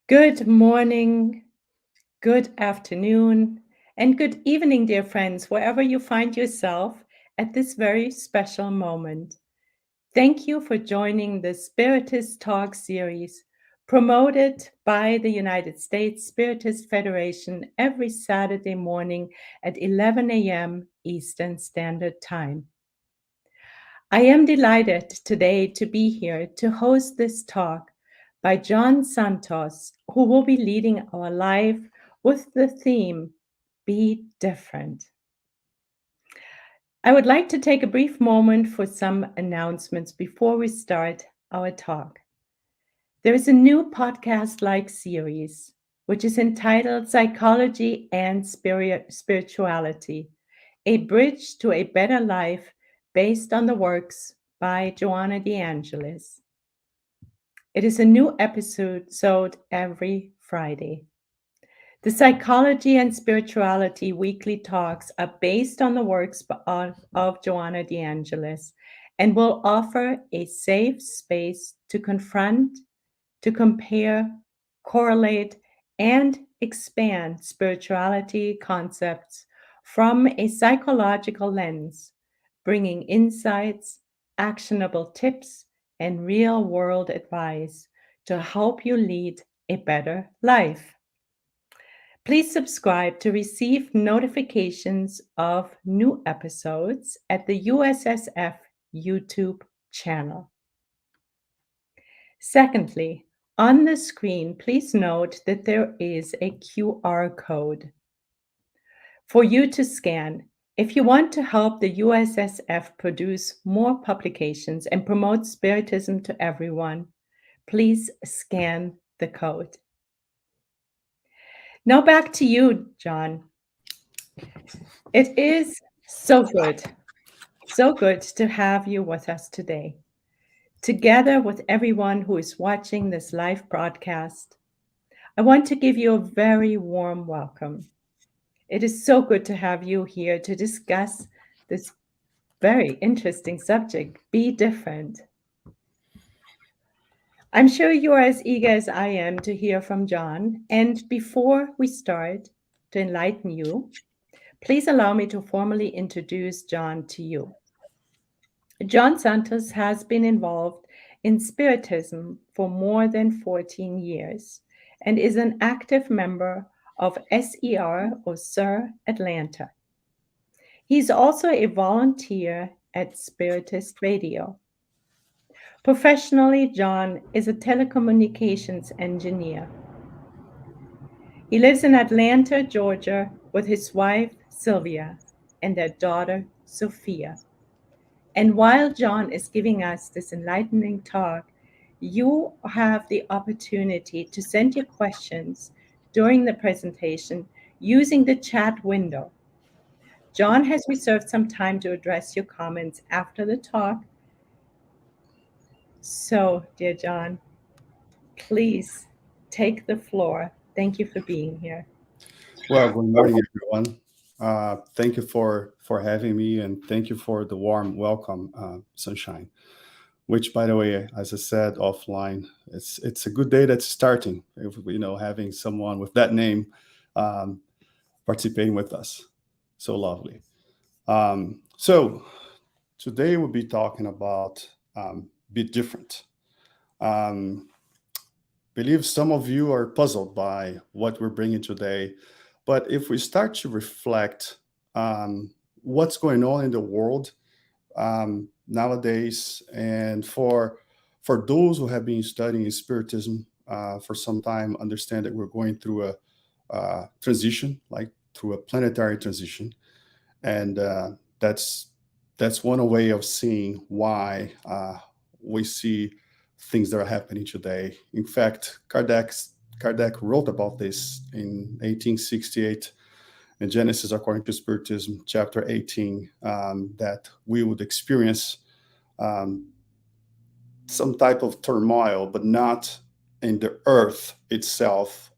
Good morning, good afternoon, and good evening, dear friends, wherever you find yourself at this very special moment. Thank you for joining the Spiritist Talk series promoted by the United States Spiritist Federation every Saturday morning at 11 a.m. Eastern Standard Time. I am delighted today to be here to host this talk by Jon Santos, who will be leading our live with the theme Be Different. I would like to take a brief moment for some announcements before we start our talk. There is a new podcast-like series, which is entitled Psychology and Spirituality, a bridge to a better life based on the works by Joanna DeAngelis. It is a new episode every Friday. The Psychology and Spirituality weekly talks are based on the works of Joanna DeAngelis and will offer a safe space to confront, to compare, correlate, and expand spirituality concepts from a psychological lens, bringing insights, actionable tips, and real world advice to help you lead a better life. Please subscribe to receive notifications of new episodes at the USSF YouTube channel. Secondly, on the screen, please note that there is a QR code for you to scan if you want to help the USSF produce more publications and promote Spiritism to everyone. Please scan the code. Now back to you, Jon. It is so good to have you with us today. Together with everyone who is watching this live broadcast, I want to give you a very warm welcome. It is so good to have you here to discuss this very interesting subject, Be Different. I'm sure you are as eager as I am to hear from Jon. And before we start to enlighten you, please allow me to formally introduce Jon to you. Jon Santos has been involved in Spiritism for more than 14 years and is an active member of SER or SIR Atlanta. He's also a volunteer at Spiritist Radio. Professionally, Jon is a telecommunications engineer. He lives in Atlanta, Georgia, with his wife, Silvia, and their daughter, Sophia. And while Jon is giving us this enlightening talk, you have the opportunity to send your questions during the presentation using the chat window. Jon has reserved some time to address your comments after the talk. So, dear Jon, please take the floor. Thank you for being here. Well, good morning, everyone. Thank you for having me, and thank you for the warm welcome, Sunshine. Which, by the way, as I said offline, it's a good day that's starting. If, having someone with that name participating with us, so lovely. So today we'll be talking about be different. Believe some of you are puzzled by what we're bringing today. But if we start to reflect what's going on in the world nowadays, and for those who have been studying Spiritism for some time, understand that we're going through a transition, like through a planetary transition, and that's one way of seeing why we see things that are happening today. In fact, Kardec wrote about this in 1868 in Genesis According to Spiritism, chapter 18, that we would experience some type of turmoil, but not in the earth itself,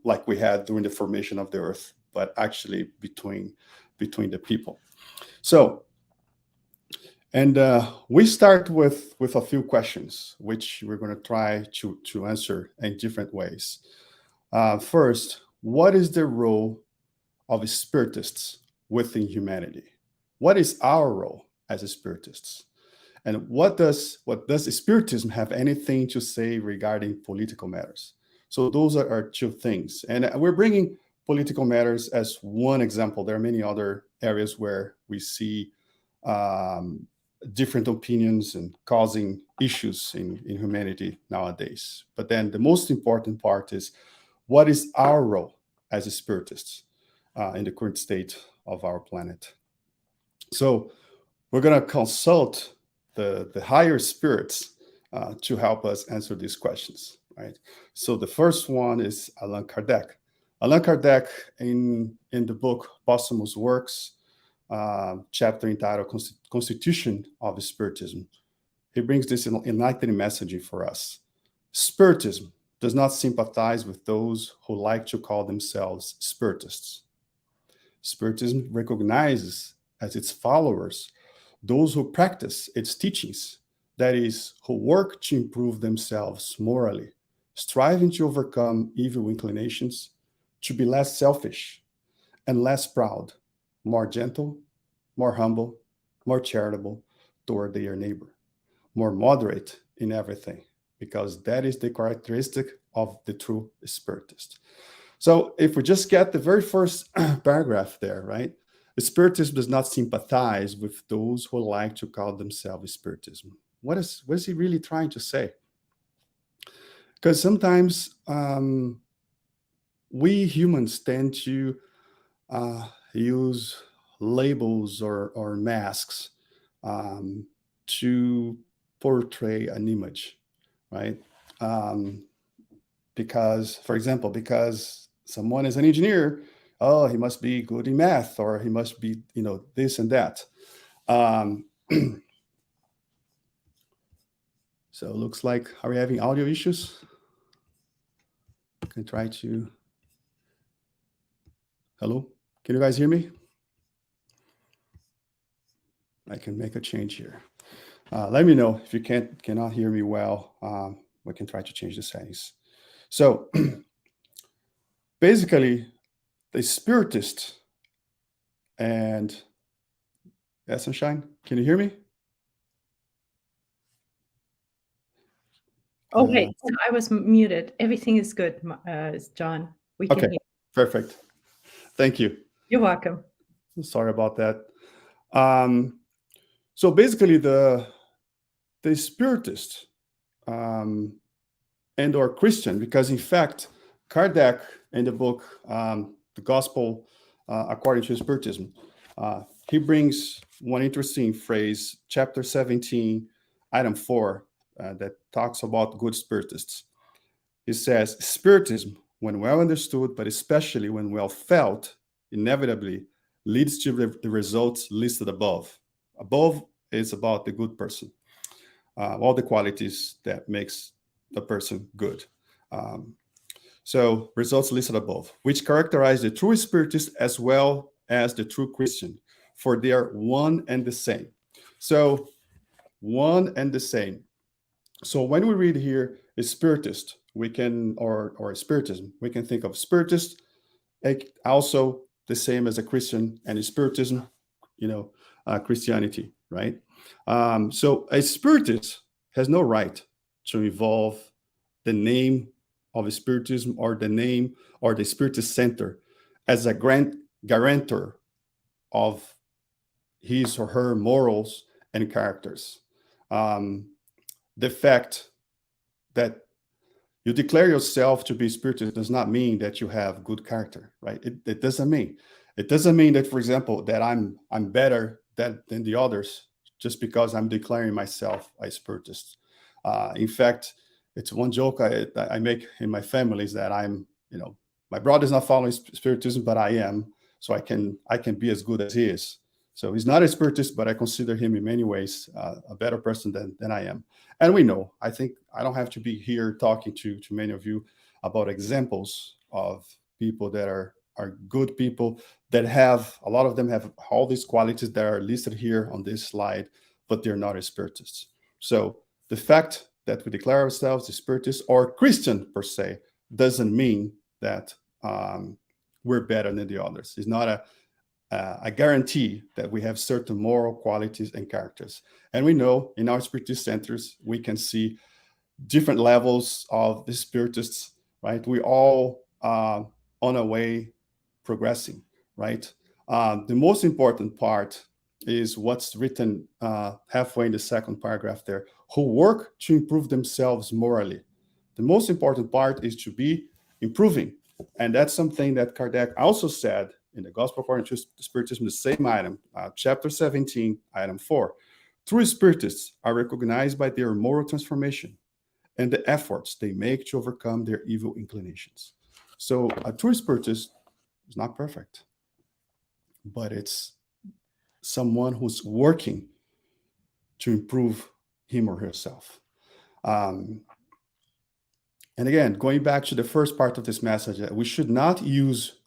like we had during the formation of the earth, but actually between the people. So, and we start with a few questions, which we're going to try to answer in different ways. First, what is the role of spiritists within humanity? What is our role as spiritists? And what does Spiritism have anything to say regarding political matters? So those are our two things. And we're bringing political matters as one example. There are many other areas where we see different opinions and causing issues in humanity nowadays. But then the most important part is, what is our role as spiritists in the current state of our planet? So we're going to consult the higher spirits to help us answer these questions, right? So the first one is Allan Kardec. Allan Kardec, in the book Posthumous Works, chapter entitled Constitution of Spiritism, he brings this enlightening message for us. Spiritism does not sympathize with those who like to call themselves Spiritists. Spiritism recognizes as its followers those who practice its teachings, that is, who work to improve themselves morally, striving to overcome evil inclinations, to be less selfish and less proud, more gentle, more humble, more charitable toward their neighbor, more moderate in everything, because that is the characteristic of the true Spiritist. So if we just get the very first paragraph there, right? The Spiritism does not sympathize with those who like to call themselves Spiritism. What is he really trying to say? Because sometimes we humans tend to use labels or masks to portray an image, right? Because, for example, because someone is an engineer, oh, he must be good in math, or he must be, this and that. So it looks like, are we having audio issues? I can try to. Hello? Can you guys hear me? I can make a change here. Let me know if you cannot hear me well. We can try to change the settings. So basically, the Spiritist and Sunshine, can you hear me? Okay, so I was muted. Everything is good, Jon. We can hear. Perfect. Thank you. You're welcome. Sorry about that. So basically, the Spiritist and or Christian, because in fact, Kardec in the book The Gospel According to Spiritism, he brings one interesting phrase, chapter 17, item 4, that talks about good Spiritists. He says, Spiritism, when well understood, but especially when well felt, inevitably leads to the results listed above. Above is about the good person, all the qualities that makes the person good. So results listed above, which characterize the true Spiritist as well as the true Christian, for they are one and the same. So one and the same. So when we read here a Spiritist, we can, or Spiritism, we can think of Spiritist also the same as a Christian, and a Spiritism, Christianity, right? So a Spiritist has no right to involve the name of a Spiritism or the name or the Spiritist Center as a guarantor of his or her morals and characters. The fact that you declare yourself to be Spiritist does not mean that you have good character, right? It doesn't mean. It doesn't mean that, for example, that I'm better than the others just because I'm declaring myself a Spiritist. In fact, it's one joke I make in my family is that I'm, my brother's not following Spiritism, but I am, so I can be as good as he is. So he's not a Spiritist, but I consider him in many ways a better person than I am. And we know, I think I don't have to be here talking to many of you about examples of people that are good people that have, a lot of them have all these qualities that are listed here on this slide, but they're not a Spiritists. So the fact that we declare ourselves a Spiritist or Christian per se doesn't mean that we're better than the others. It's not a guarantee that we have certain moral qualities and characters. And we know in our Spiritist centers, we can see different levels of the Spiritists, right? We all on a way progressing, right? The most important part is what's written halfway in the second paragraph there, who work to improve themselves morally. The most important part is to be improving. And that's something that Kardec also said in the Gospel according to Spiritism, the same item, chapter 17, item 4. True Spiritists are recognized by their moral transformation and the efforts they make to overcome their evil inclinations. So a true Spiritist is not perfect, but it's someone who's working to improve him or herself. And again, going back to the first part of this message, we should not use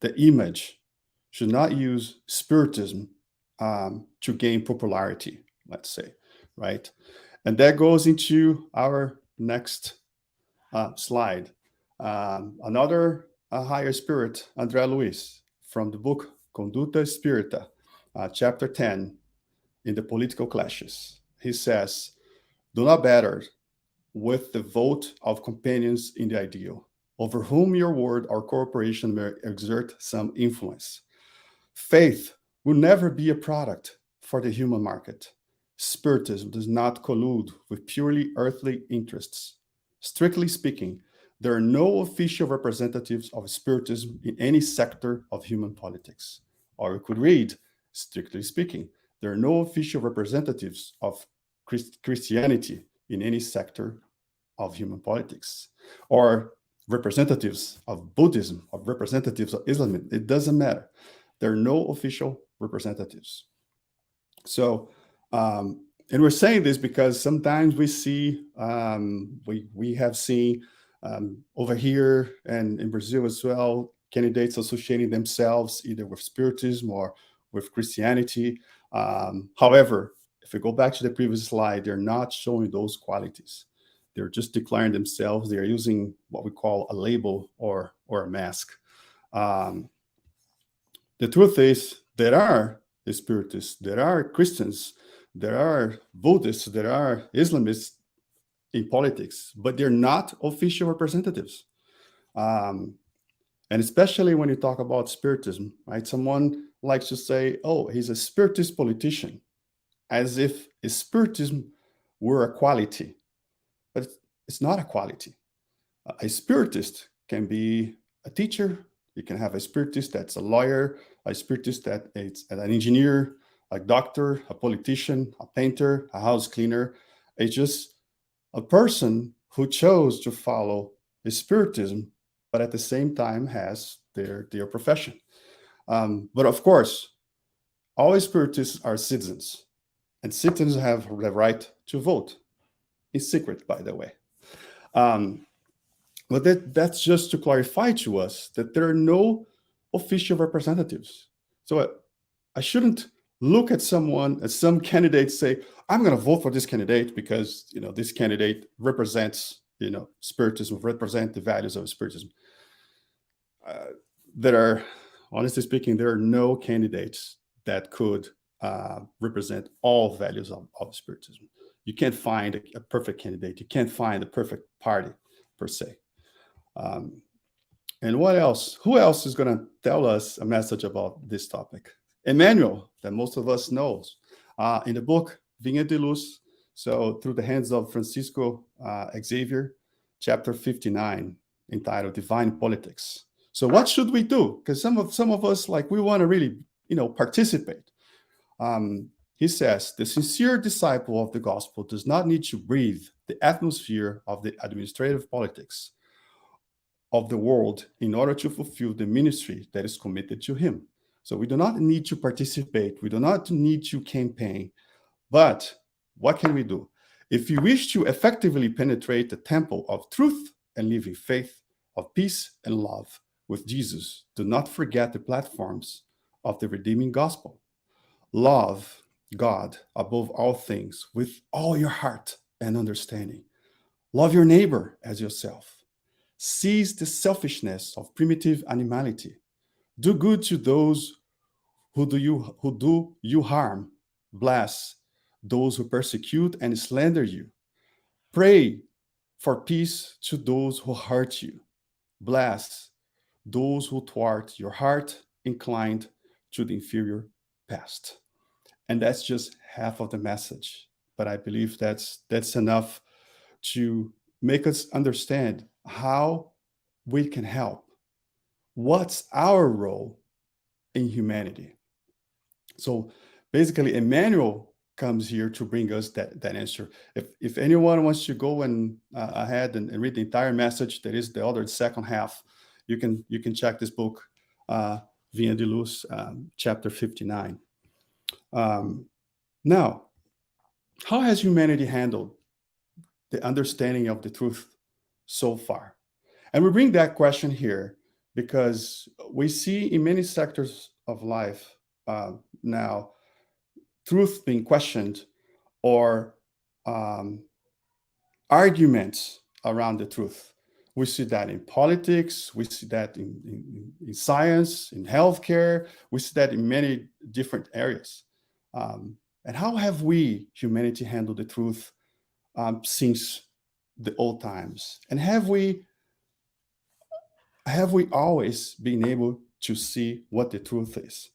the image, should not use Spiritism to gain popularity, let's say, right? And that goes into our next slide. Another higher spirit, André Luiz, from the book Conduta Espírita, chapter 10, in the Political Clashes. He says, do not batter with the vote of companions in the ideal, over whom your word or cooperation may exert some influence. Faith will never be a product for the human market. Spiritism does not collude with purely earthly interests. Strictly speaking, there are no official representatives of Spiritism in any sector of human politics. Or we could read, strictly speaking, there are no official representatives of Christianity in any sector of human politics. Or representatives of Buddhism, or representatives of Islam. It doesn't matter. There are no official representatives. So, and we're saying this because sometimes we see, we have seen over here and in Brazil as well, candidates associating themselves either with Spiritism or with Christianity. However, if we go back to the previous slide, they're not showing those qualities. They're just declaring themselves. They're using what we call a label or a mask. The truth is, there are Spiritists, there are Christians, there are Buddhists, there are Islamists in politics, but they're not official representatives. And especially when you talk about Spiritism, right? Someone likes to say, oh, he's a Spiritist politician, as if Spiritism were a quality. But it's not a quality. A Spiritist can be a teacher. You can have a Spiritist that's a lawyer, a Spiritist that is an engineer, a doctor, a politician, a painter, a house cleaner. It's just a person who chose to follow a Spiritism, but at the same time has their profession. But of course, all Spiritists are citizens, and citizens have the right to vote. In secret, by the way. But that's just to clarify to us that there are no official representatives. So I shouldn't look at someone, at some candidates, say, I'm going to vote for this candidate because this candidate represents Spiritism, represent the values of Spiritism. Honestly speaking, there are no candidates that could represent all values of Spiritism. You can't find a perfect candidate. You can't find a perfect party, per se. And what else? Who else is going to tell us a message about this topic? Emmanuel, that most of us knows, in the book Vinha de Luz, so through the hands of Francisco Xavier, chapter 59, entitled Divine Politics. So what should we do? Because some of us, we want to really, participate. He says, the sincere disciple of the gospel does not need to breathe the atmosphere of the administrative politics of the world in order to fulfill the ministry that is committed to him. So we do not need to participate. We do not need to campaign. But what can we do? If you wish to effectively penetrate the temple of truth and live in faith, of peace and love with Jesus, do not forget the platforms of the redeeming gospel. Love God above all things with all your heart and understanding. Love your neighbor as yourself. Seize the selfishness of primitive animality. Do good to those who do you harm. Bless those who persecute and slander you. Pray for peace to those who hurt you. Bless those who thwart your heart, inclined to the inferior past. And that's just half of the message. But I believe that's enough to make us understand how we can help. What's our role in humanity? So basically, Emmanuel comes here to bring us that answer. If anyone wants to go and ahead and read the entire message, that is the other second half, you can check this book, Vinha de Luz, chapter 59. Now, how has humanity handled the understanding of the truth so far? And we bring that question here because we see in many sectors of life now truth being questioned or arguments around the truth. We see that in politics, we see that in science, in healthcare, we see that in many different areas. And how have we, humanity, handled the truth since the old times? And have we always been able to see what the truth is?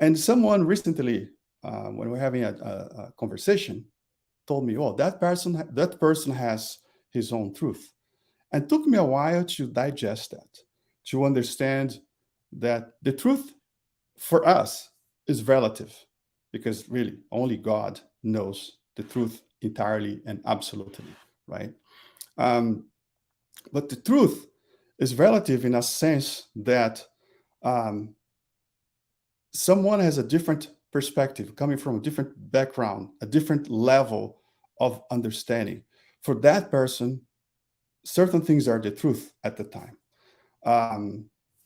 And someone recently, when we were having a conversation, told me, "Oh, that person has his own truth," and took me a while to digest that, to understand that the truth for us is relative, because really only God knows the truth entirely and absolutely, right? But the truth is relative in a sense that someone has a different perspective, coming from a different background, a different level of understanding. For that person, certain things are the truth at the time.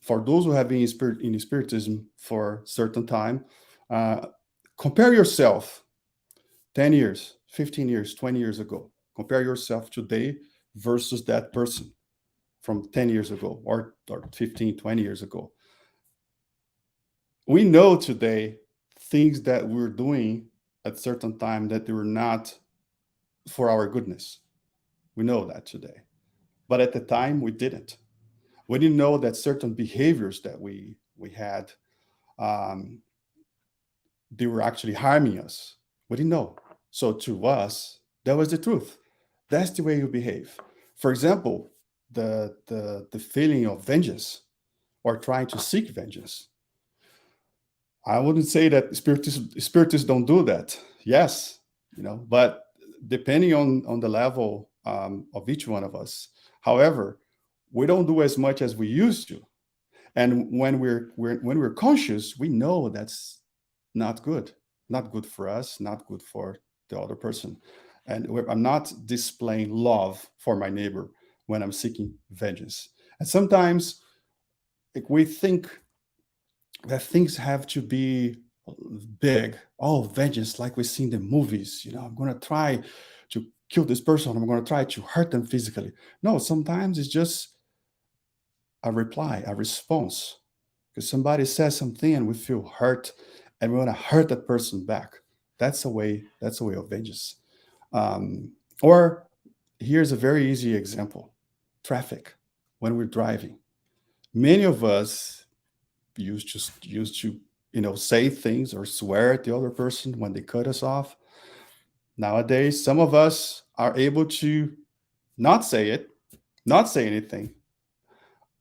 For those who have been in Spiritism for a certain time, compare yourself 10 years, 15 years, 20 years ago. Compare yourself today versus that person from 10 years ago or 15, 20 years ago. We know today things that we're doing at certain time that they were not for our goodness. We know that today. But at the time, we didn't. We didn't know that certain behaviors that we had, they were actually harming us. We didn't know. So to us, that was the truth. That's the way you behave. For example, the feeling of vengeance or trying to seek vengeance. I wouldn't say that spiritists don't do that. Yes, but depending on the level of each one of us. However, we don't do as much as we used to. And when we're conscious, we know that's not good for us, not good for the other person. And I'm not displaying love for my neighbor when I'm seeking vengeance. And sometimes we think that things have to be big. Oh, vengeance, like we see in the movies. I'm going to try to kill this person. I'm going to try to hurt them physically. No, sometimes it's just a reply, a response. Because somebody says something and we feel hurt and we want to hurt that person back. That's a way of vengeance. Or here's a very easy example. Traffic. When we're driving. Many of us used to say things or swear at the other person when they cut us off. Nowadays, some of us are able to not say it, not say anything.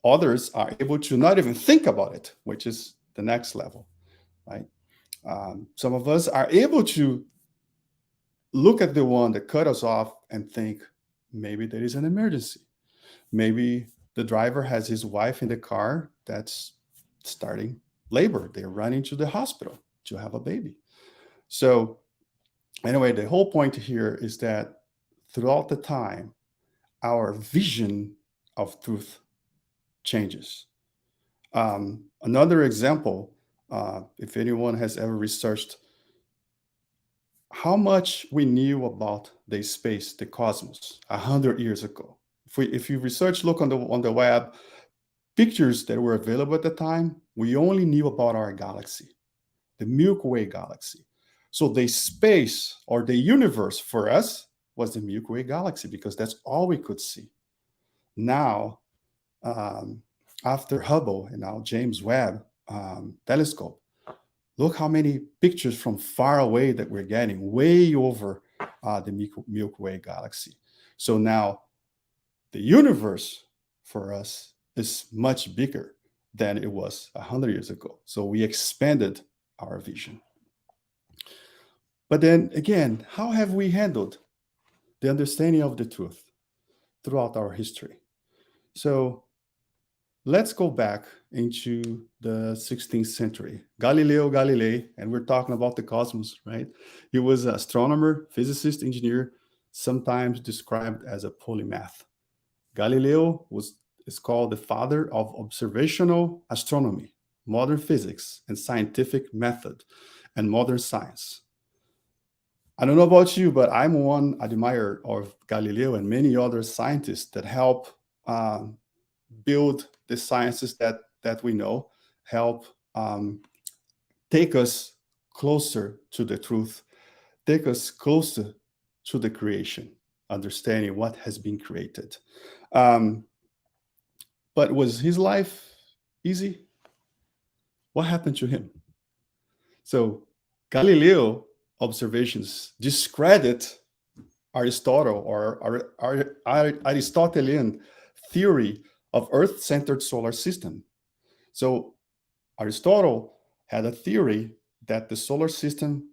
Others are able to not even think about it, which is the next level, right? Some of us are able to look at the one that cut us off and think, maybe there is an emergency. Maybe the driver has his wife in the car that's starting labor. They're running to the hospital to have a baby. So anyway, the whole point here is that throughout the time, our vision of truth changes. Another example, if anyone has ever researched how much we knew about the space, the cosmos, 100 years ago. if you research, look on the web, pictures that were available at the time, we only knew about our galaxy, the Milky Way galaxy. So the space or the universe for us was the Milky Way galaxy because that's all we could see. Now, after Hubble and now James Webb telescope, look how many pictures from far away that we're getting, way over the Milky Way galaxy. So now the universe for us is much bigger than it was 100 years ago. So we expanded our vision. But then again, how have we handled the understanding of the truth throughout our history? So let's go back into the 16th century. Galileo Galilei, and we're talking about the cosmos, right? He was an astronomer, physicist, engineer, sometimes described as a polymath. Galileo is called the father of observational astronomy, modern physics, and scientific method, and modern science. I don't know about you, but I'm one admirer of Galileo and many other scientists that help build the sciences that we know, help take us closer to the truth, take us closer to the creation, understanding what has been created. But was his life easy? What happened to him? So Galileo observations discredit Aristotle or Aristotelian theory of Earth-centered solar system. So Aristotle had a theory that the solar system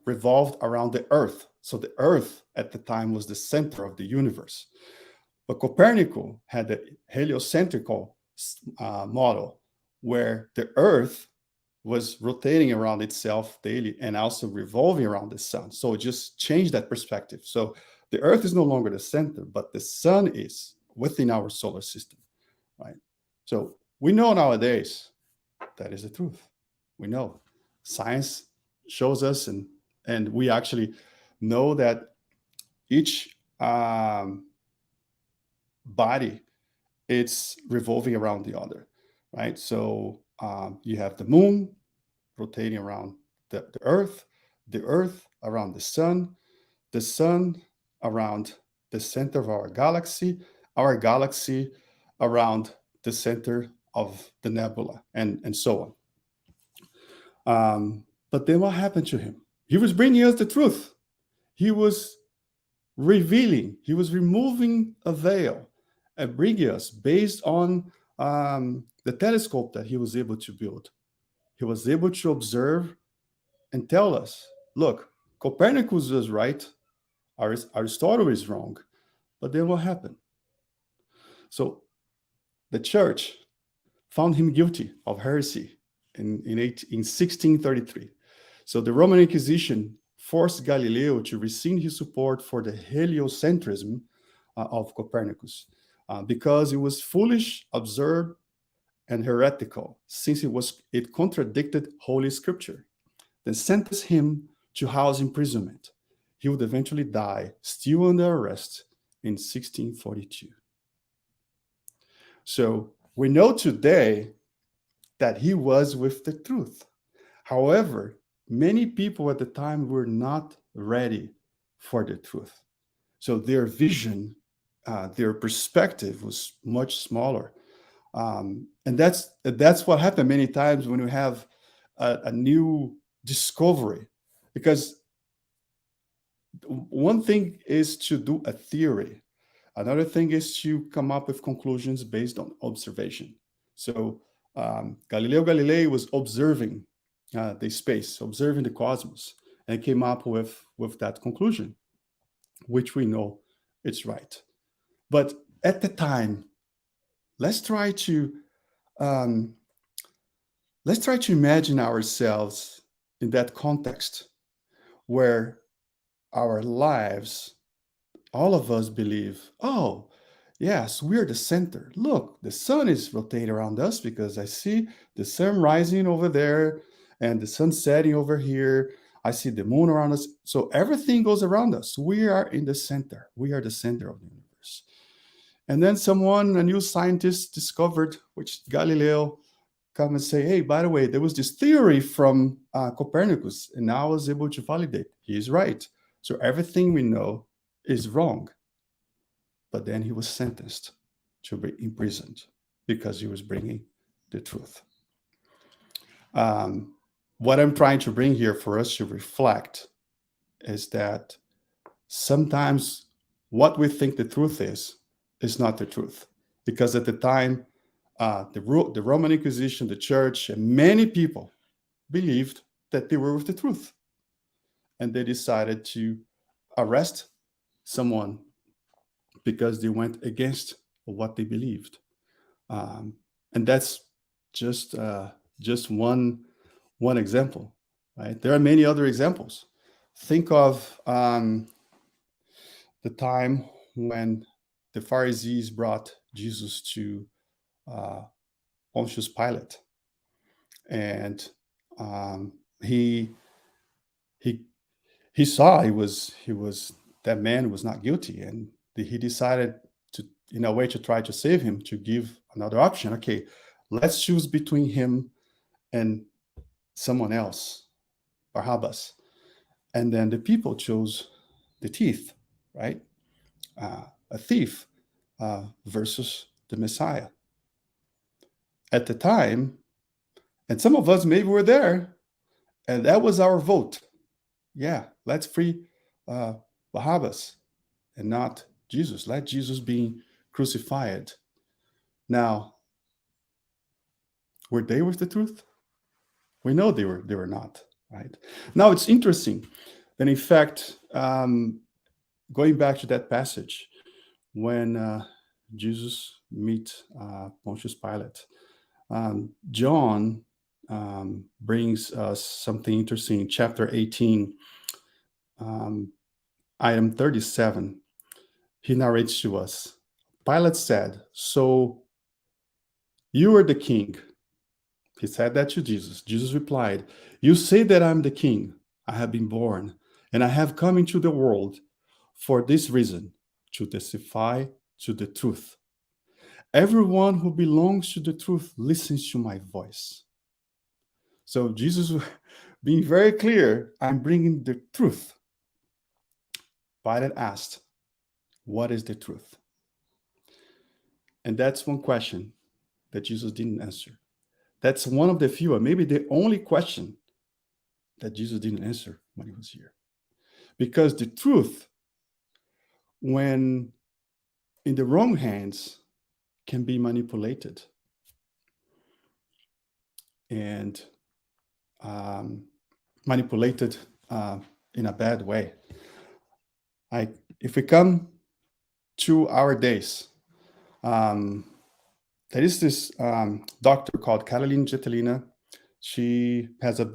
revolved around the Earth. So the Earth at the time was the center of the universe. But Copernicus had the heliocentrical model where the Earth was rotating around itself daily and also revolving around the sun. So it just changed that perspective. So the Earth is no longer the center, but the sun is within our solar system, right? So we know nowadays that is the truth. We know science shows us, and we actually know that each body, it's revolving around the other, right? So you have the moon rotating around the earth around the sun around the center of our galaxy around the center of the nebula, and so on. But then what happened to him? He was bringing us the truth. He was revealing, he was removing a veil and bringing us based on the telescope that he was able to build. He was able to observe and tell us, look, Copernicus was right, Aristotle is wrong. But then what happened? So the church found him guilty of heresy in 1633. So the Roman Inquisition forced Galileo to rescind his support for the heliocentrism of Copernicus because it was foolish, absurd, and heretical, since it contradicted Holy Scripture. Then sentenced him to house imprisonment. He would eventually die, still under arrest, in 1642. So we know today that he was with the truth. However, many people at the time were not ready for the truth. So their vision, their perspective was much smaller. And that's what happened many times when we have a new discovery. Because one thing is to do a theory. Another thing is to come up with conclusions based on observation. So Galileo Galilei was observing the space, observing the cosmos, and came up with that conclusion, which we know it's right. But at the time, let's try to imagine ourselves in that context where our lives, all of us believe, oh, yes, we're the center. Look, the sun is rotating around us because I see the sun rising over there and the sun setting over here. I see the moon around us. So everything goes around us. We are in the center. We are the center of the universe. And then a new scientist discovered, which Galileo come and say, hey, by the way, there was this theory from Copernicus, and now I was able to validate. He is right. So everything we know is wrong. But then he was sentenced to be imprisoned because he was bringing the truth. What I'm trying to bring here for us to reflect is that sometimes what we think the truth is not the truth. Because at the time, the Roman Inquisition, the church, and many people believed that they were with the truth. And they decided to arrest someone because they went against what they believed. And that's just one example, right? There are many other examples. Think of the time when the Pharisees brought Jesus to Pontius Pilate, and he saw he was that man was not guilty, and he decided to, in a way, to try to save him, to give another option. Okay, let's choose between him and someone else, Barabbas. And then the people chose the thief, right? A thief versus the Messiah. At the time, and some of us maybe were there, and that was our vote. Yeah, let's free Barabbas and not Jesus. Let Jesus be crucified. Now, were they with the truth? We know they were not, right? Now, it's interesting that, in fact, going back to that passage, when Jesus meet Pontius Pilate, John brings us something interesting in chapter 18, item 37. He narrates to us, Pilate said, "So you are the king." He said that to Jesus. Jesus replied, "You say that I'm the king. I have been born, and I have come into the world for this reason, to testify to the truth. Everyone who belongs to the truth listens to my voice." So Jesus being very clear, I'm bringing the truth. Pilate asked, what is the truth? And that's one question that Jesus didn't answer. That's one of the few, or maybe the only question that Jesus didn't answer when he was here. Because the truth, when in the wrong hands, can be manipulated and manipulated in a bad way. If we come to our days, there is this doctor called Caroline Getelina. She has a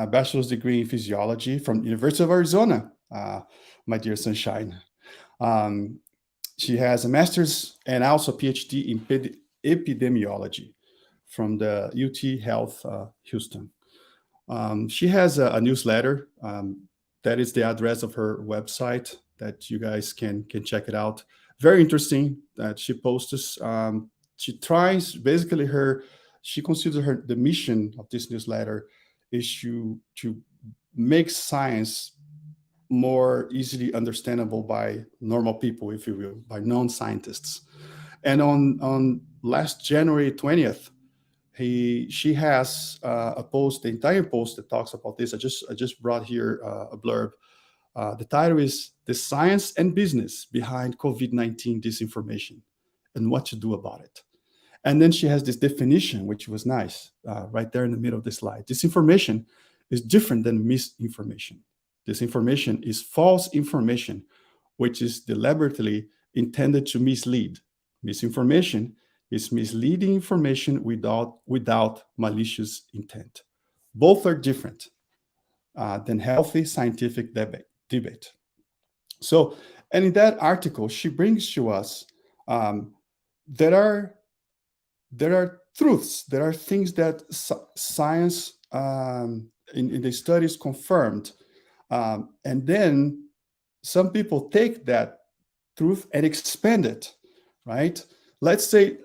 bachelor's degree in physiology from University of Arizona, my dear sunshine. She has a master's and also a PhD in epidemiology from the UT Health Houston. She has a newsletter. That is the address of her website that you guys can check it out. Very interesting that she posts. She tries, basically she considers the mission of this newsletter is to make science more easily understandable by normal people, if you will, by non-scientists. And on last January 20th, she has a post, the entire post that talks about this. I just brought here a blurb. The title is "The Science and Business Behind COVID-19 Disinformation and What to Do About It." And then she has this definition, which was nice, right there in the middle of the slide. Disinformation is different than misinformation. Disinformation is false information, which is deliberately intended to mislead. Misinformation is misleading information without malicious intent. Both are different than healthy scientific debate. So, and in that article, she brings to us there are truths, there are things that science in the studies confirmed, and then some people take that truth and expand it, right? Let's say,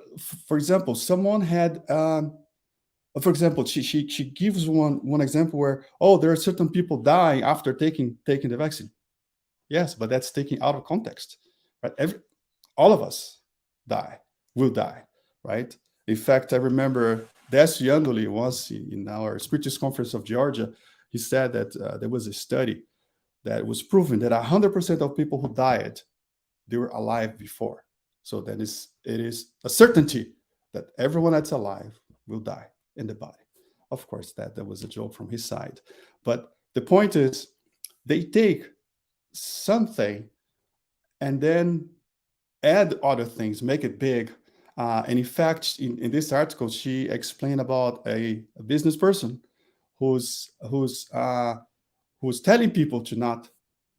for example, someone had, for example, she gives one example where, oh, there are certain people dying after taking the vaccine. Yes, but that's taken out of context, right? All of us will die, right? In fact, I remember Des Yandoli once in our Spiritist Conference of Georgia, he said that there was a study that was proven that 100% of people who died, they were alive before. So it is a certainty that everyone that's alive will die in the body. Of course, that was a joke from his side. But the point is, they take something and then add other things, make it big. And in fact, in this article, she explained about a business person who's telling people to not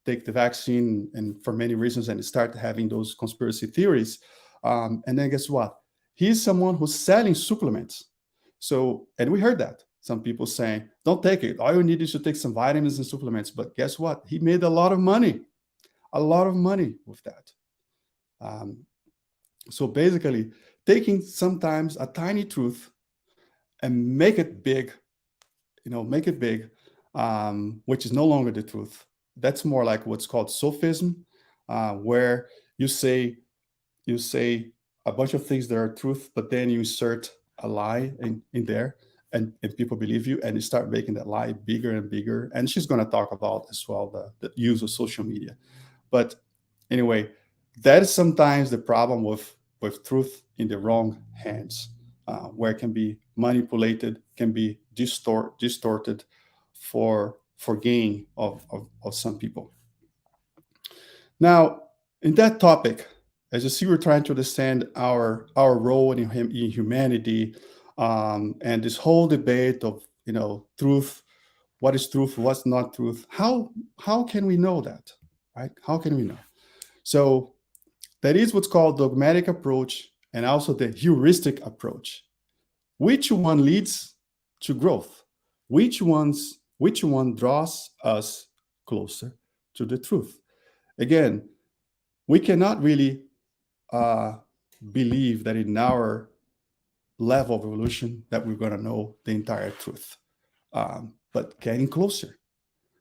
take the vaccine, and for many reasons, and start having those conspiracy theories. And then guess what? He's someone who's selling supplements. So, and we heard that some people saying, "Don't take it. All you need is to take some vitamins and supplements." But guess what? He made a lot of money with that. Um, so basically, taking sometimes a tiny truth and make it big, which is no longer the truth. That's more like what's called sophism, where you say a bunch of things that are truth, but then you insert a lie in there, and people believe you, and you start making that lie bigger and bigger. And she's going to talk about as well the use of social media. But anyway, that is sometimes the problem with truth in the wrong hands, where it can be manipulated, can be distorted for gain of some people. Now, in that topic, as you see, we're trying to understand our role in humanity, and this whole debate of truth, what is truth, what's not truth. How can we know that, right? How can we know? So that is what's called dogmatic approach, and also the heuristic approach. Which one leads to growth? Which one draws us closer to the truth? Again, we cannot really believe that in our level of evolution that we're going to know the entire truth. But getting closer.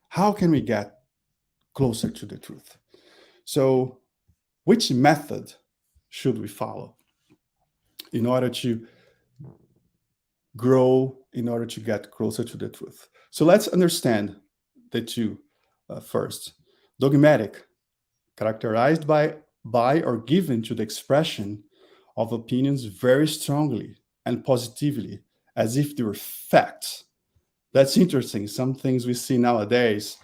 How can we get closer to the truth? So, which method should we follow in order to grow, in order to get closer to the truth? So let's understand the two first. Dogmatic, characterized by or given to the expression of opinions very strongly and positively, as if they were facts. That's interesting. Some things we see nowadays,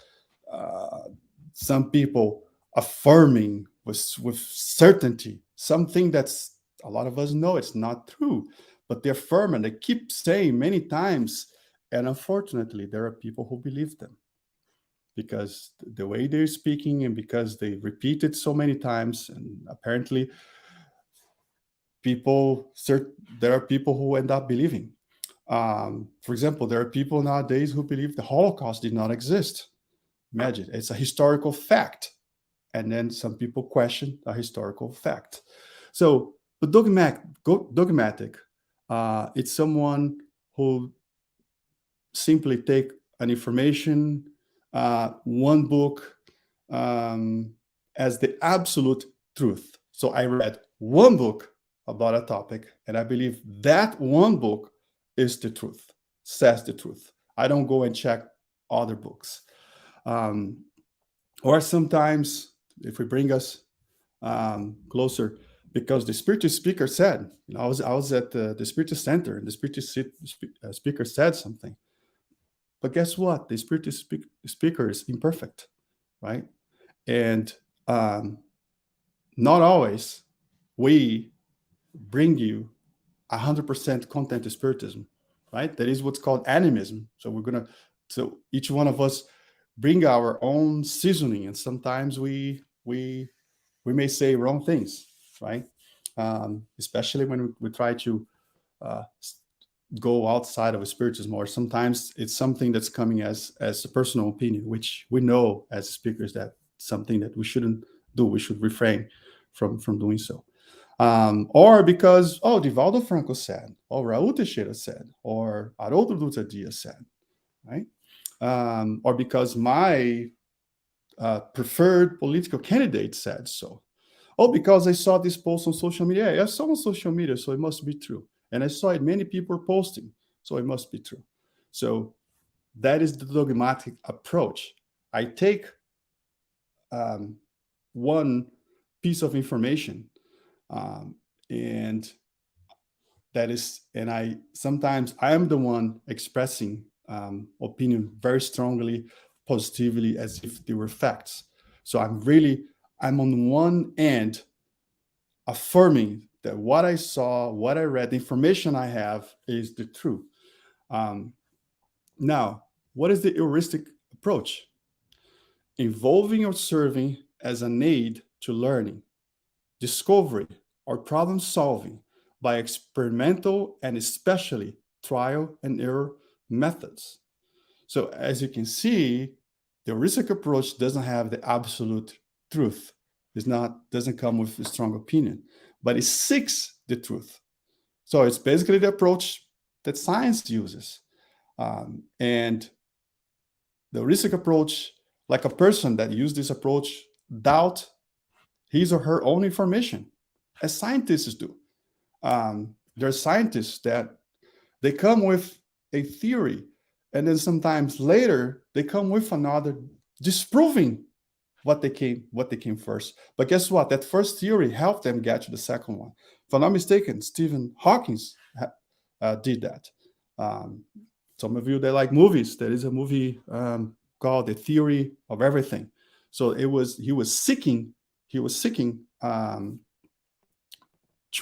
some people affirming with certainty something that's a lot of us know it's not true, but they affirm and they keep saying many times, and unfortunately there are people who believe them because the way they're speaking and because they repeat it so many times. And apparently there are people who end up believing. For example, there are people nowadays who believe the Holocaust did not exist. Imagine, it's a historical fact. And then some people question a historical fact. So, but dogmatic, it's someone who simply take an information, one book, as the absolute truth. So I read one book about a topic, and I believe that one book is the truth, says the truth. I don't go and check other books. Or sometimes, if we bring us closer, because the Spiritist speaker said, I was at the Spiritist Center, and the Spiritist speaker said something. But guess what? The Spiritist speaker is imperfect, right? And not always we bring you 100% content to Spiritism, right? That is what's called animism. So each one of us bring our own seasoning, and sometimes we may say wrong things, right? Especially when we try to go outside of a Spiritism, or sometimes it's something that's coming as a personal opinion, which we know as speakers that something that we shouldn't do. We should refrain from doing so. Or because, oh, Divaldo Franco said, or Raul Teixeira said, or Haroldo Dutra Dias said, right? Or because my preferred political candidate said so. Oh, because I saw this post on social media. Yeah, I saw on social media, so it must be true. And I saw it, many people are posting, so it must be true. So that is the dogmatic approach. I take one piece of information, and that is, and I sometimes I am the one expressing opinion very strongly, positively, as if they were facts. So I'm on one end affirming that what I saw, what I read, the information I have is the truth. Now, what is the heuristic approach? Involving or serving as an aid to learning, discovery, or problem solving by experimental and especially trial and error methods. So, as you can see, the heuristic approach doesn't have the absolute truth. Doesn't come with a strong opinion, but it seeks the truth. So it's basically the approach that science uses. And the heuristic approach, like a person that uses this approach, doubt his or her own information, as scientists do. There are scientists that they come with a theory, and then sometimes later they come with another disproving what they came first. But guess what? That first theory helped them get to the second one. If I'm not mistaken, Stephen Hawking did that. Some of you that like movies, there is a movie called The Theory of Everything. So he was seeking to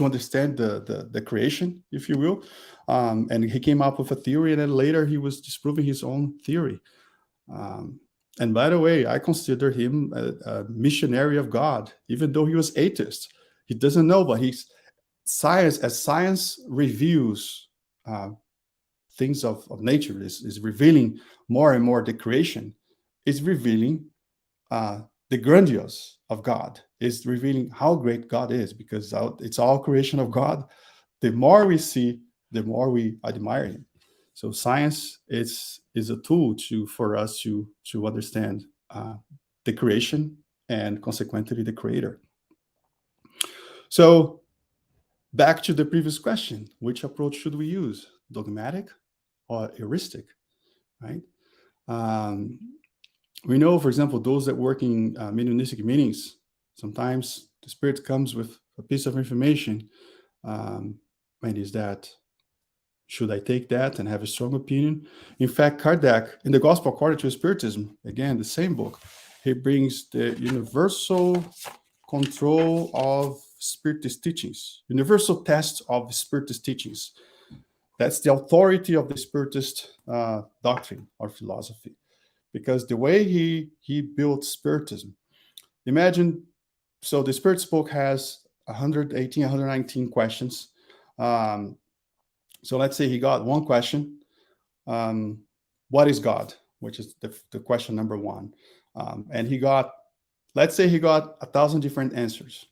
understand the creation, if you will, and he came up with a theory, and then later he was disproving his own theory. And by the way, I consider him a missionary of God, even though he was atheist. He doesn't know, but as science reveals things of nature, is revealing more and more the creation, is revealing the grandiose of God, is revealing how great God is, because it's all creation of God. The more we see, the more we admire him. So science is a tool for us to understand the creation and consequently the creator. So back to the previous question, which approach should we use? Dogmatic or heuristic, right? We know, for example, those that work in mediumistic meetings, sometimes the spirit comes with a piece of information, and is that, should I take that and have a strong opinion? In fact, Kardec, in the Gospel According to Spiritism, again, the same book, he brings the universal control of Spiritist teachings, universal test of Spiritist teachings. That's the authority of the Spiritist doctrine or philosophy. Because the way he built Spiritism, imagine, so the Spiritist book has 118, 119 questions. So let's say he got one question, what is God? Which is the question number one. And let's say he got 1,000 different answers.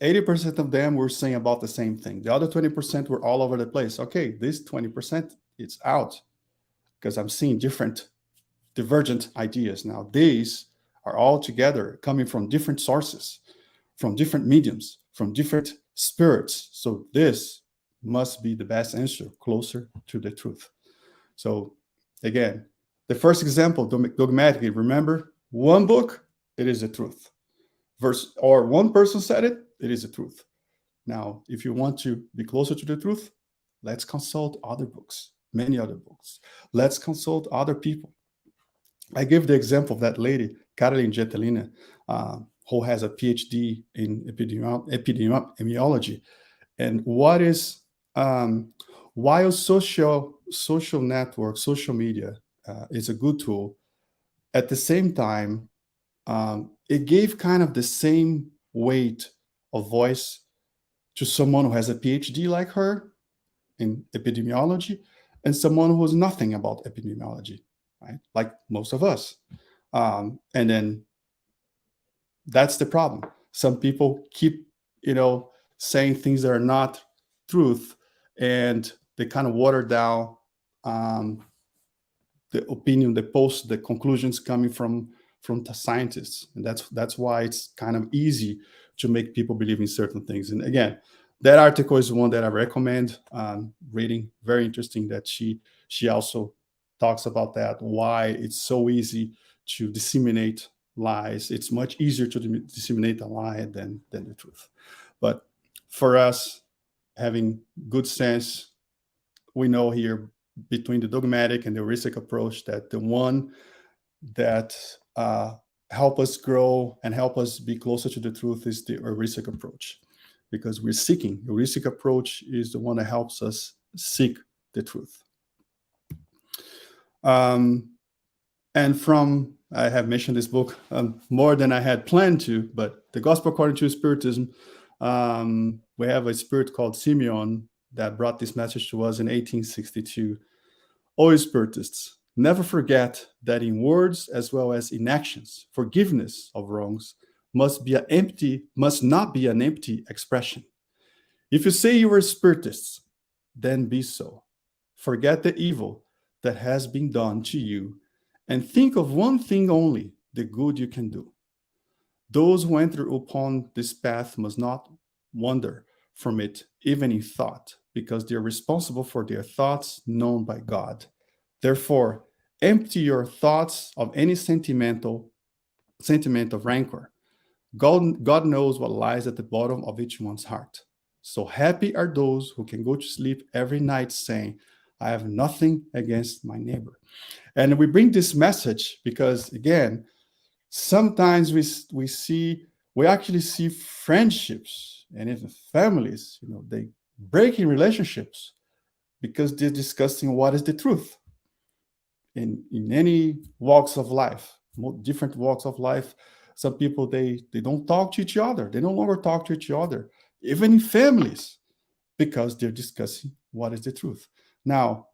80% of them were saying about the same thing. The other 20% were all over the place. Okay, this 20%, it's out because I'm seeing different divergent ideas. Now, these are all together coming from different sources, from different mediums, from different spirits. So this must be the best answer, closer to the truth. So again, the first example, dogmatically, remember, one book, it is the truth. Or one person said it, it is the truth. Now, if you want to be closer to the truth, let's consult other books, many other books. Let's consult other people. I give the example of that lady, Caroline Gentilina, who has a PhD in epidemiology. And what is, while social network, social media is a good tool, at the same time, it gave kind of the same weight of voice to someone who has a PhD like her in epidemiology and someone who knows nothing about epidemiology, right? Like most of us. And then that's the problem. Some people keep, saying things that are not truth, and they kind of water down the opinion, the conclusions coming from the scientists, and that's why it's kind of easy to make people believe in certain things. And again, that article is one that I recommend reading. Very interesting that she also talks about that, why it's so easy to disseminate lies. It's much easier to disseminate a lie than the truth. But for us, having good sense, we know here between the dogmatic and the heuristic approach that the one that help us grow and help us be closer to the truth is the heuristic approach, because we're seeking. The heuristic approach is the one that helps us seek the truth. And from, I have mentioned this book more than I had planned to, but The Gospel According to Spiritism, we have a spirit called Simeon that brought this message to us in 1862. O Spiritists, never forget that in words as well as in actions, forgiveness of wrongs must not be an empty expression. If you say you are Spiritists, then be so. Forget the evil that has been done to you, and think of one thing only, the good you can do. Those who enter upon this path must not wander from it, even in thought, because they are responsible for their thoughts known by God. Therefore, empty your thoughts of any sentiment of rancor. God knows what lies at the bottom of each one's heart. So happy are those who can go to sleep every night saying, I have nothing against my neighbor. And we bring this message because, again, sometimes we actually see friendships and even families, they breaking relationships because they're discussing what is the truth in any walks of life, different walks of life. Some people, they don't talk to each other. They no longer talk to each other, even in families, because they're discussing what is the truth. Now,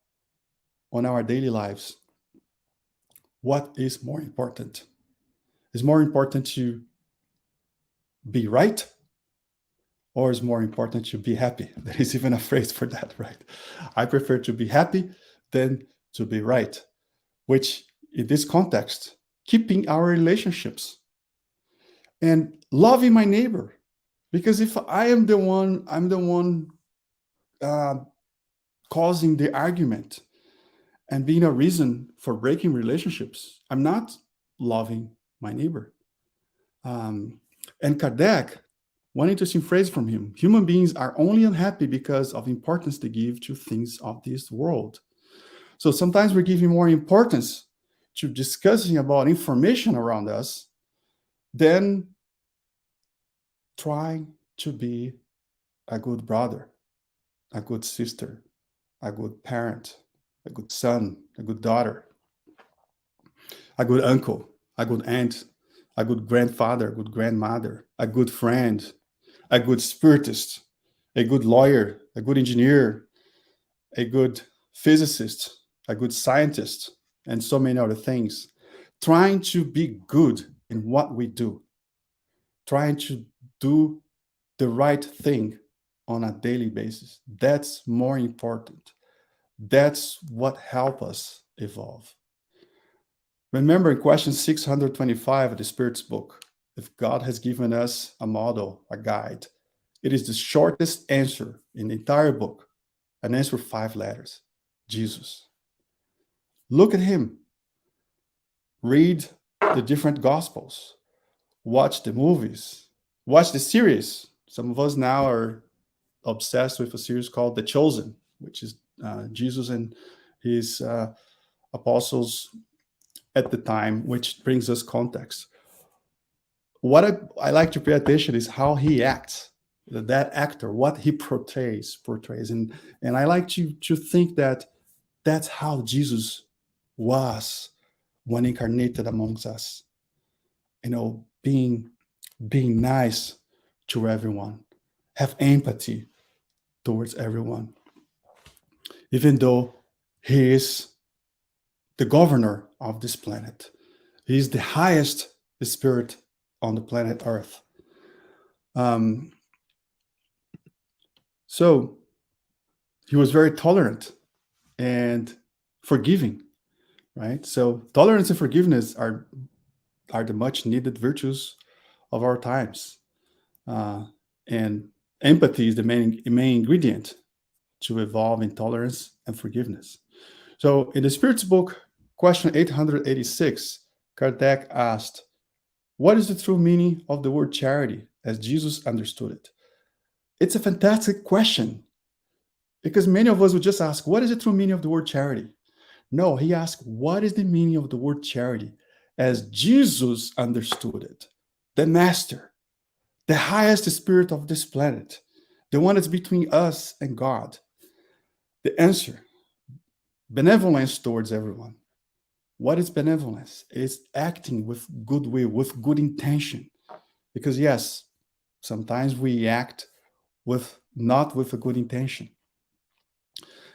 on our daily lives, what is more important? Is more important to be right, or is more important to be happy? There is even a phrase for that, right? I prefer to be happy than to be right, which in this context, keeping our relationships and loving my neighbor. Because if I'm the one causing the argument and being a reason for breaking relationships, I'm not loving my neighbor. And Kardec, one interesting phrase from him, human beings are only unhappy because of importance they give to things of this world. So sometimes we're giving more importance to discussing about information around us than trying to be a good brother, a good sister, a good parent, a good son, a good daughter, a good uncle, a good aunt, a good grandfather, a good grandmother, a good friend, a good spiritist, a good lawyer, a good engineer, a good physicist, a good scientist, and so many other things. Trying to be good in what we do, trying to do the right thing on a daily basis. That's more important. That's what helps us evolve. Remember, in question 625 of the Spirit's book, if God has given us a model, a guide, it is the shortest answer in the entire book, an answer 5 letters, Jesus. Look at him. Read the different gospels. Watch the movies. Watch the series. Some of us now are obsessed with a series called The Chosen, which is Jesus and his apostles at the time, which brings us context. What I like to pay attention is how he acts, that actor, what he portrays. And I like to think that that's how Jesus was when incarnated amongst us. Being nice to everyone, have empathy towards everyone, even though he is the governor of this planet. He is the highest spirit on the planet Earth. So he was very tolerant and forgiving, right? So tolerance and forgiveness are the much needed virtues of our times. And empathy is the main ingredient to evolve in tolerance and forgiveness. So in the Spirit's book, question 886, Kardec asked, what is the true meaning of the word charity as Jesus understood it? It's a fantastic question because many of us would just ask, what is the true meaning of the word charity? No, he asked, what is the meaning of the word charity as Jesus understood it? The master, the highest spirit of this planet, the one that's between us and God. The answer, benevolence towards everyone. What is benevolence? It's acting with goodwill, with good intention. Because yes, sometimes we act not with a good intention.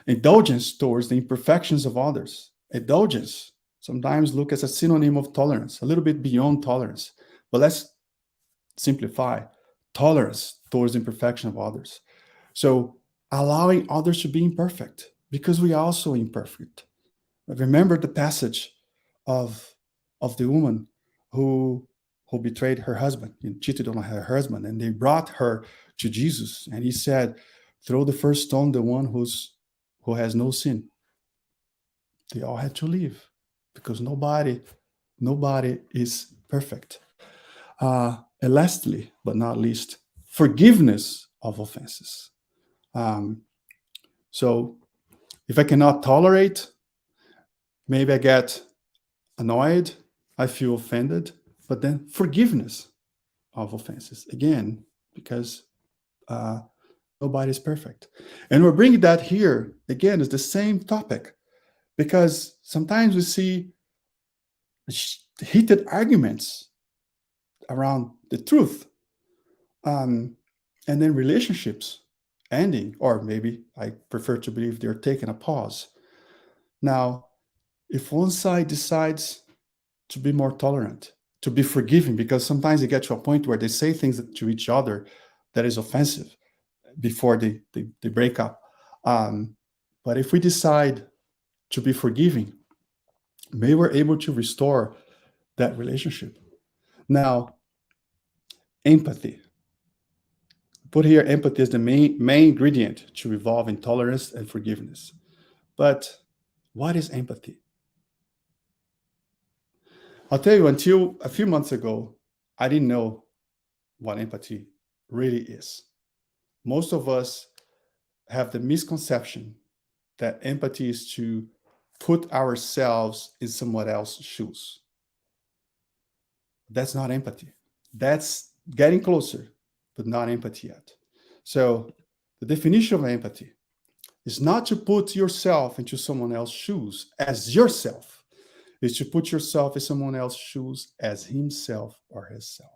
Indulgence towards the imperfections of others. Indulgence sometimes look as a synonym of tolerance, a little bit beyond tolerance. But let's simplify. Tolerance towards the imperfection of others. So allowing others to be imperfect, because we are also imperfect. Remember the passage of the woman who betrayed her husband and cheated on her husband, and they brought her to Jesus, and he said, "Throw the first stone, the one who has no sin." They all had to leave because nobody is perfect. And lastly, but not least, forgiveness of offenses. So if I cannot tolerate, maybe I get annoyed, I feel offended, but then forgiveness of offenses again, because nobody's perfect. And we're bringing that here again is the same topic, because sometimes we see heated arguments around the truth, and then relationships ending, or maybe I prefer to believe they're taking a pause. Now, if one side decides to be more tolerant, to be forgiving, because sometimes they get to a point where they say things to each other that is offensive before they break up. But if we decide to be forgiving, maybe we're able to restore that relationship. Now, empathy. Put here, empathy is the main ingredient to evolve in tolerance and forgiveness. But what is empathy? I'll tell you, until a few months ago, I didn't know what empathy really is. Most of us have the misconception that empathy is to put ourselves in someone else's shoes. That's not empathy. That's getting closer, but not empathy yet. So the definition of empathy is not to put yourself into someone else's shoes as yourself. It's to put yourself in someone else's shoes as himself or herself.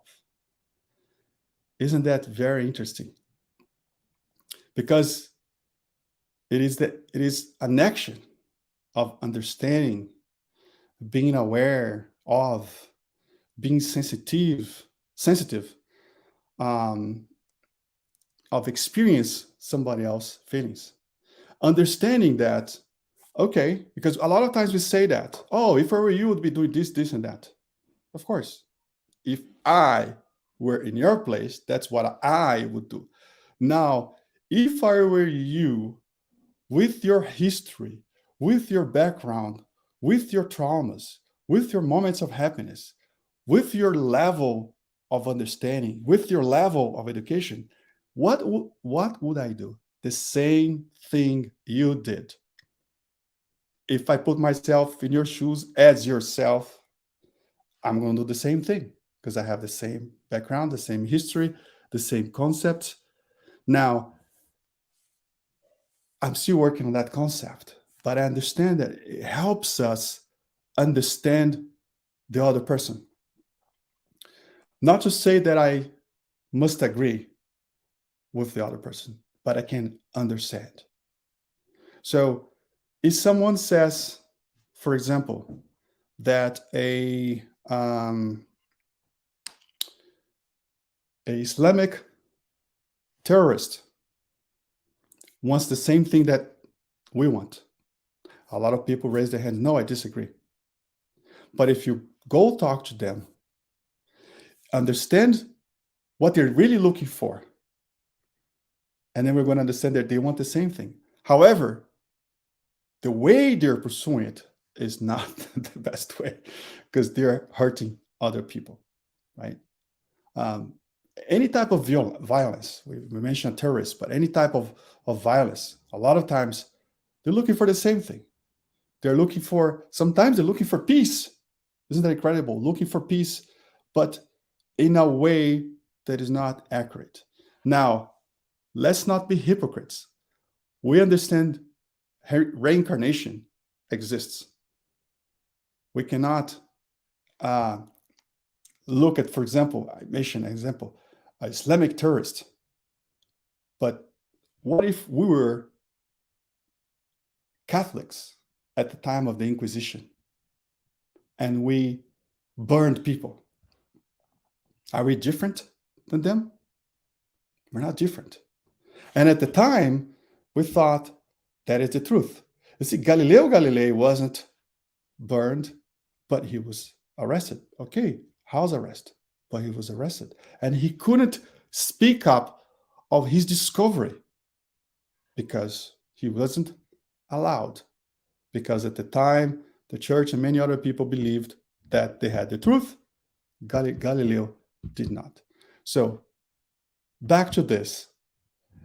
Isn't that very interesting? Because it is an action of understanding, being aware of, being sensitive, of experience somebody else's feelings. Understanding that, okay, because a lot of times we say that, oh, if I were you, would be doing this, this, and that. Of course, if I were in your place, that's what I would do. Now, if I were you, with your history, with your background, with your traumas, with your moments of happiness, with your level of understanding, with your level of education, what would I do? The same thing you did. If I put myself in your shoes as yourself, I'm going to do the same thing because I have the same background, the same history, the same concepts. Now, I'm still working on that concept, but I understand that it helps us understand the other person. Not to say that I must agree with the other person, but I can understand. So if someone says, for example, that a Islamic terrorist wants the same thing that we want. A lot of people raise their hands. No, I disagree. But if you go talk to them, understand what they're really looking for, and then we're going to understand that they want the same thing. However, the way they're pursuing it is not the best way, because they're hurting other people, right? Any type of violence, we mentioned terrorists, but any type of violence, a lot of times they're looking for the same thing. Sometimes they're looking for peace. Isn't that incredible? Looking for peace, but in a way that is not accurate. Now, let's not be hypocrites. We understand reincarnation exists. We cannot look at, for example, I mentioned an example, an Islamic terrorist. But what if we were Catholics at the time of the Inquisition and we burned people? Are we different than them? We're not different. And at the time, we thought that is the truth. You see, Galileo Galilei wasn't burned, but he was arrested. Okay, house arrest, but he was arrested. And he couldn't speak up of his discovery because he wasn't allowed. Because at the time, the church and many other people believed that they had the truth. Galileo did not. So back to this.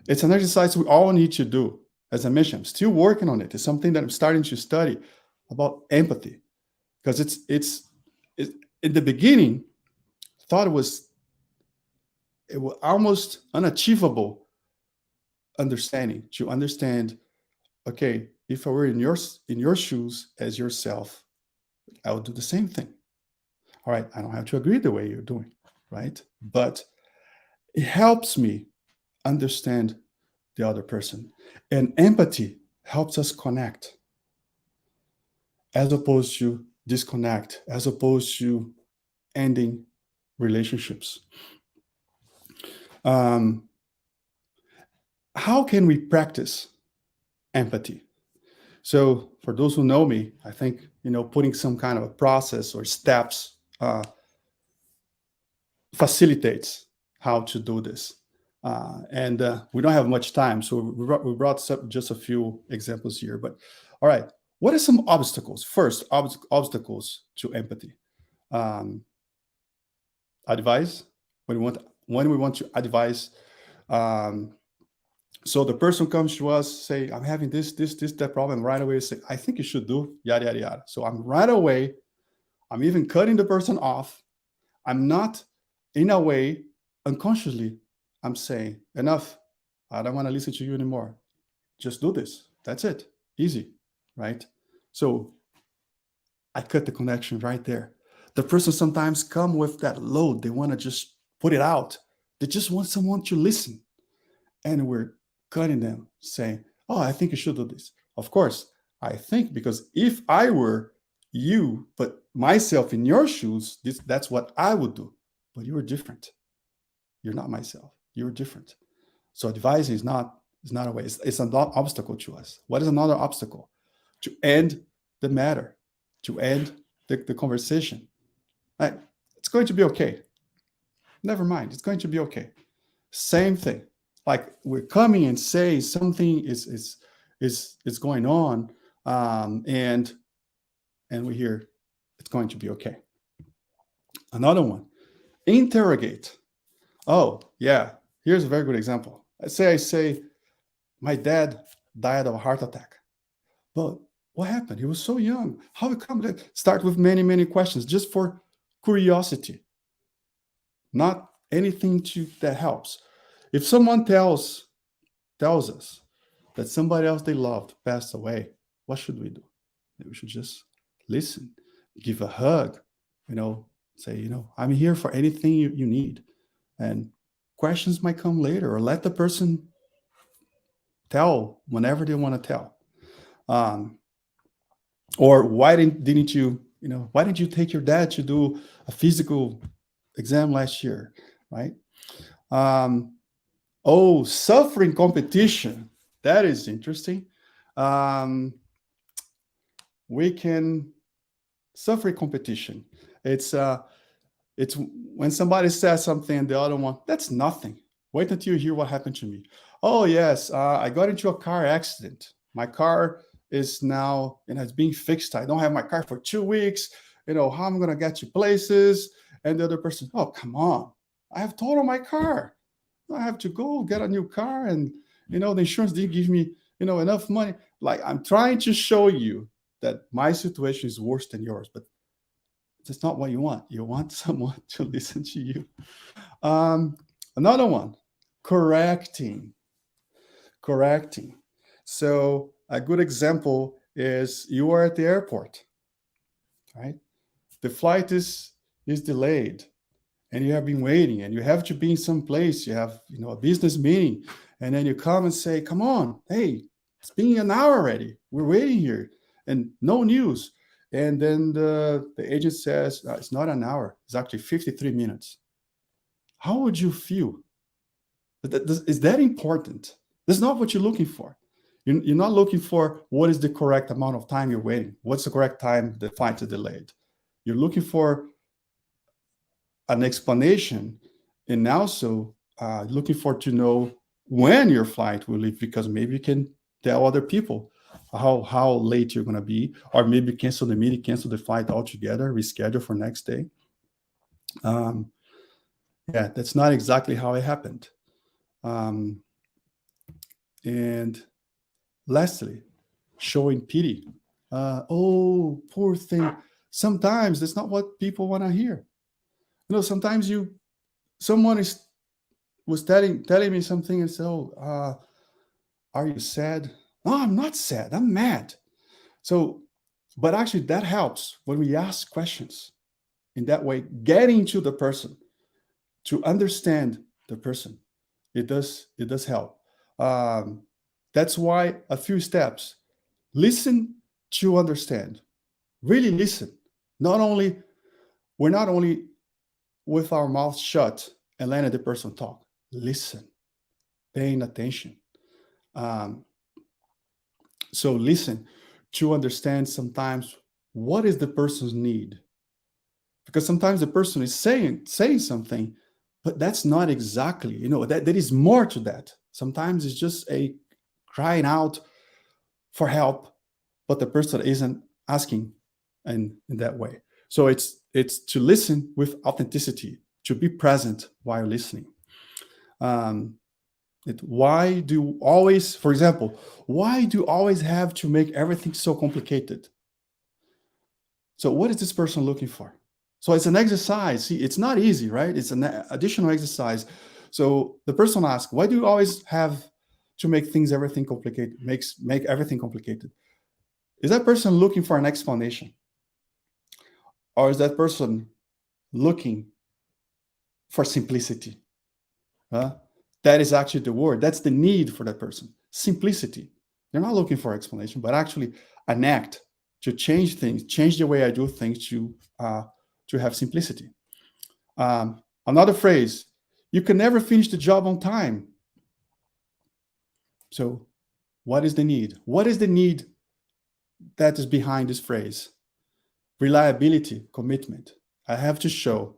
It's an exercise we all need to do. As I mentioned, I'm still working on it. It's something that I'm starting to study about empathy. Because it's in the beginning, thought it was almost unachievable understanding, to understand, okay, if I were in your shoes as yourself, I would do the same thing. All right, I don't have to agree the way you're doing, right? But it helps me understand the other person. And empathy helps us connect, as opposed to disconnect, as opposed to ending relationships. How can we practice empathy? So for those who know me, I think, putting some kind of a process or steps facilitates how to do this. And we don't have much time, so we brought just a few examples here. But all right, what are some obstacles? First, obstacles to empathy. Advice, when we want to advise. So the person comes to us, say, I'm having this, that problem. Right away, say, I think you should do yada, yada, yada. So I'm even cutting the person off. I'm not, in a way, unconsciously, I'm saying, enough. I don't want to listen to you anymore. Just do this. That's it. Easy, right? So I cut the connection right there. The person sometimes come with that load. They want to just put it out. They just want someone to listen. And we're cutting them, saying, oh, I think you should do this. Of course, I think, because if I were you, but myself in your shoes, that's what I would do. But you are different. You're not myself. You're different. So advising is not a way. It's an obstacle to us. What is another obstacle? To end the matter, to end the conversation. Right? It's going to be okay. Never mind. It's going to be okay. Same thing. Like we're coming and say something is going on, and we hear it's going to be okay. Another one, interrogate. Oh yeah, here's a very good example. I say, my dad died of a heart attack. But what happened? He was so young. How it come? Start with many, many questions, just for curiosity. Not anything that helps. If someone tells us that somebody else they loved passed away, what should we do? We should just listen, give a hug, say, I'm here for anything you need. And questions might come later, or let the person tell whenever they want to tell. Or why didn't you take your dad to do a physical exam last year, right? Suffering competition. that is interesting. Um, we can suffer competition. It's when somebody says something and the other one, that's nothing. Wait until you hear what happened to me. Oh yes, I got into a car accident. My car is now, it's being fixed. I don't have my car for 2 weeks. How I'm gonna get to places? And the other person, oh come on, I have totaled my car. I have to go get a new car, and the insurance didn't give me enough money. Like, I'm trying to show you that my situation is worse than yours, but that's not what you want. You want someone to listen to you. Um, Another one, correcting. Correcting. So a good example is you are at the airport, right? The flight is delayed, and you have been waiting, and you have to be in some place. You have a business meeting, and then you come and say, "Come on, hey, it's been an hour already. We're waiting here, and no news." And then the agent says, it's not an hour. It's actually 53 minutes. How would you feel? Is that important? That's not what you're looking for. You're not looking for what is the correct amount of time you're waiting. What's the correct time the flight is delayed? You're looking for an explanation, and also looking for to know when your flight will leave, because maybe you can tell other people how late you're going to be, or maybe cancel the meeting, cancel the flight altogether, reschedule for next day. Yeah, that's not exactly how it happened. And lastly, showing pity. Oh, poor thing. Sometimes that's not what people want to hear. Sometimes someone was telling me something and said, "Oh, are you sad?" No, I'm not sad. I'm mad. So, but actually, that helps when we ask questions in that way, getting to the person, to understand the person. It does help. That's why a few steps: listen to understand. Really listen. We're not only with our mouth shut and letting the person talk. Listen, paying attention. So listen to understand sometimes what is the person's need, because sometimes the person is saying something, but that's not exactly, that there is more to that. Sometimes it's just a crying out for help, but the person isn't asking in that way. So it's to listen with authenticity, to be present while listening. Why do always, for example, why do you always have to make everything so complicated? So what is this person looking for? So it's an exercise. See, it's not easy, right? It's an additional exercise. So the person asks, why do you always have to make everything complicated? Make everything complicated. Is that person looking for an explanation? Or is that person looking for simplicity? That is actually the word. That's the need for that person. Simplicity. They're not looking for explanation, but actually an act to change things, change the way I do things to have simplicity. Another phrase: you can never finish the job on time. So what is the need? What is the need that is behind this phrase? Reliability, commitment. I have to show,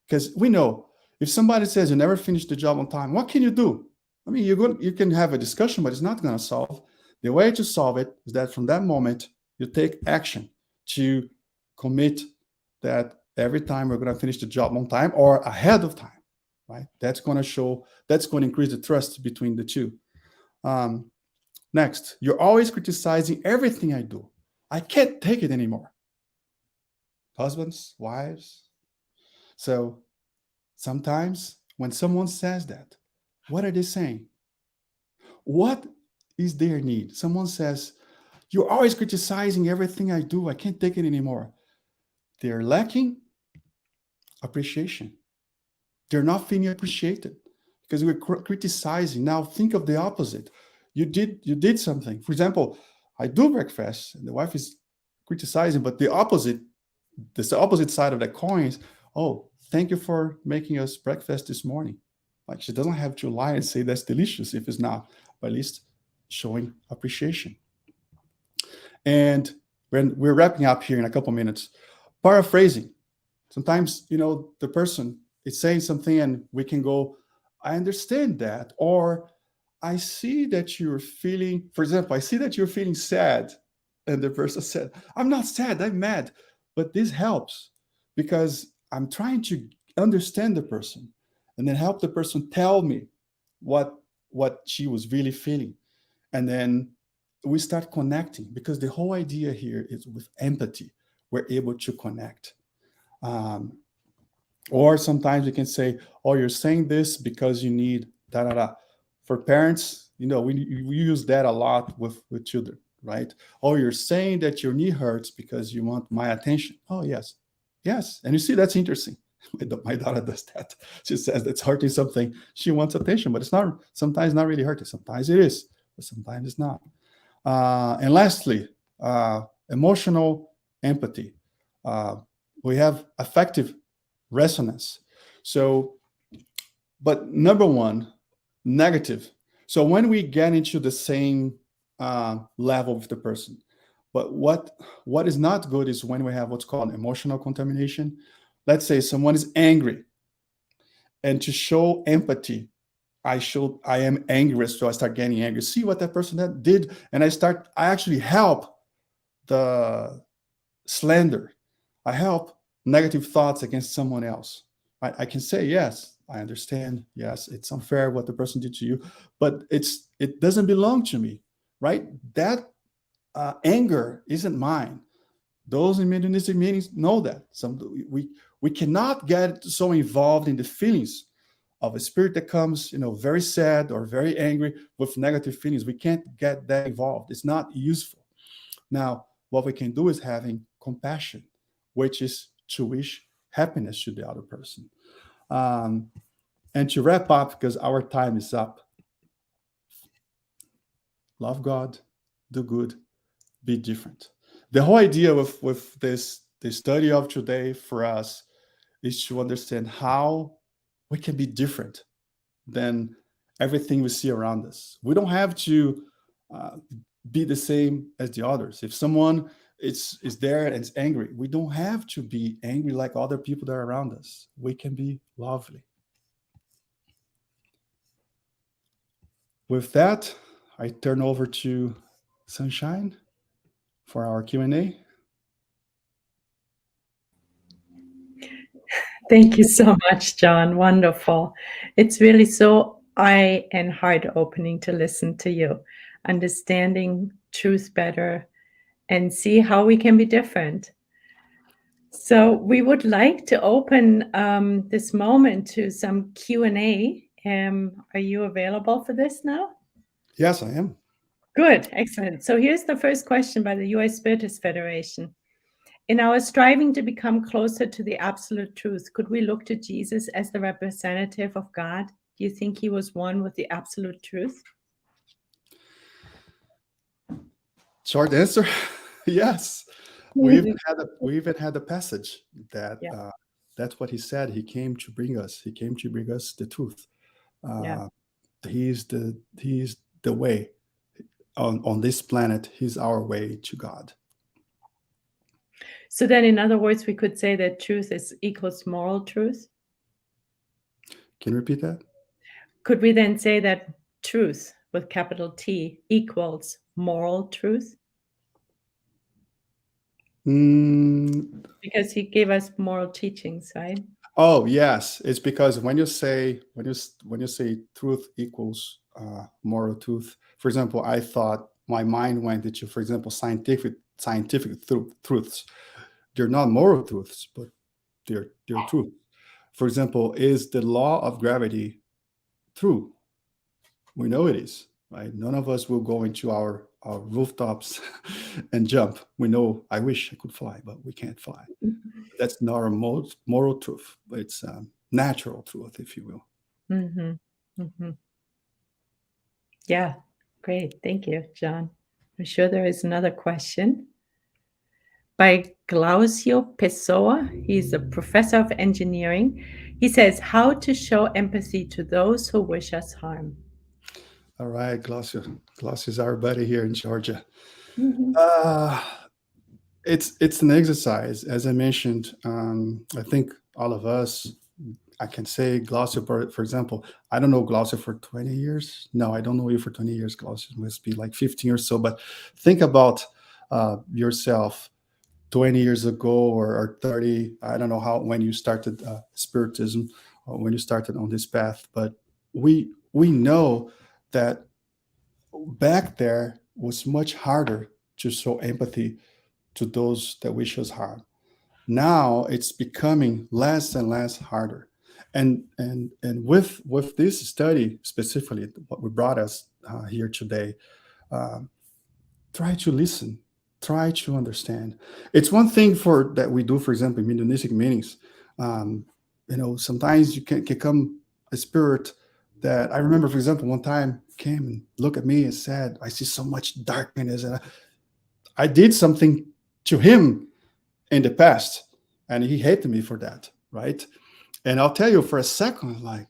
because we know if somebody says you never finish the job on time, what can you do? I mean, you can have a discussion, but it's not going to solve. The way to solve it is that from that moment, you take action to commit that every time we're going to finish the job on time or ahead of time, right? That's going to increase the trust between the two. Next, you're always criticizing everything I do. I can't take it anymore. Husbands, wives. So sometimes when someone says that, what are they saying? What is their need? Someone says, you're always criticizing everything I do. I can't take it anymore. They're lacking appreciation. They're not feeling appreciated because we're criticizing. Now think of the opposite. You did something. For example, I do breakfast and the wife is criticizing, but the opposite side of the coin is, oh, thank you for making us breakfast this morning. Like, she doesn't have to lie and say that's delicious if it's not, but at least showing appreciation. And when we're wrapping up here in a couple minutes, paraphrasing. Sometimes, the person is saying something and we can go, I understand that. Or I see that you're feeling, for example, I see that you're feeling sad. And the person said, I'm not sad, I'm mad. But this helps because I'm trying to understand the person and then help the person tell me what she was really feeling. And then we start connecting, because the whole idea here is with empathy, we're able to connect. Or sometimes we can say, oh, you're saying this because you need da da da. For parents, we use that a lot with children, right? Oh, you're saying that your knee hurts because you want my attention. Oh, yes. And you see, that's interesting. My daughter does that. She says it's hurting something. She wants attention, but it's not, sometimes not really hurting. Sometimes it is, but sometimes it's not. And lastly, emotional empathy. We have affective resonance. So, but number one, negative. So when we get into the same level with the person, but what is not good is when we have what's called emotional contamination. Let's say someone is angry, and to show empathy, I am angry, so I start getting angry. See what that person did, and I actually help the slander. I help negative thoughts against someone else. I can say, yes, I understand. Yes, it's unfair what the person did to you, but it doesn't belong to me, right? That anger isn't mine. Those in mediumistic meetings know that. We cannot get so involved in the feelings of a spirit that comes, very sad or very angry with negative feelings. We can't get that involved. It's not useful. Now, what we can do is having compassion, which is to wish happiness to the other person. And to wrap up, because our time is up, love God, do good, be different. The whole idea with the study of today for us is to understand how we can be different than everything we see around us. We don't have to be the same as the others. If someone is there and is angry, we don't have to be angry like other people that are around us. We can be lovely. With that, I turn over to Sunshine for our Q&A. Thank you so much, Jon. Wonderful. It's really so eye and heart opening to listen to you, understanding truth better and see how we can be different. So we would like to open this moment to some Q&A. Are you available for this now? Yes, I am. Good, excellent. So here's the first question by the U.S. Spiritist Federation. In our striving to become closer to the absolute truth, could we look to Jesus as the representative of God? Do you think he was one with the absolute truth? Short answer, yes. We even had a passage that that's what he said. He came to bring us. He came to bring us the truth. He's the way on this planet. He's our way to God. So then, in other words, we could say that truth equals moral truth. Can you repeat that? Could we then say that truth with capital T equals moral truth? Because he gave us moral teachings, right? Oh yes, it's because when you say truth equals moral truth. For example, I thought my mind went into, for example, scientific truths. They're not moral truths, but they're truth. For example, is the law of gravity true? We know it is, right? None of us will go into our rooftops and jump. We know, I wish I could fly, but we can't fly. That's not a moral truth, but it's natural truth, if you will. Mm-hmm. Mm-hmm. Yeah, great. Thank you, Jon. I'm sure there is another question by Glausio Pessoa. He's a professor of engineering. He says, how to show empathy to those who wish us harm. All right, Glaucia. Glaucia's our buddy here in Georgia. Mhm. Uh, it's an exercise, as I mentioned. I think all of us, I can say Glaucia, for example, I don't know Glaucia for 20 years. No, I don't know you for 20 years, Glaucia. It must be like 15 or so. But think about yourself 20 years ago, or 30. I don't know how, when you started Spiritism, or when you started on this path. But we know that back there was much harder to show empathy to those that wish us harm. Now it's becoming less and less harder. And with this study specifically, what we brought us here today, um, try to listen, try to understand. It's one thing for that we do, for example, in Mechanistic meetings. Um, sometimes you can come a spirit that I remember, for example, one time came and looked at me and said, "I see so much darkness," and I did something to him in the past, and he hated me for that, right? And I'll tell you, for a second, like,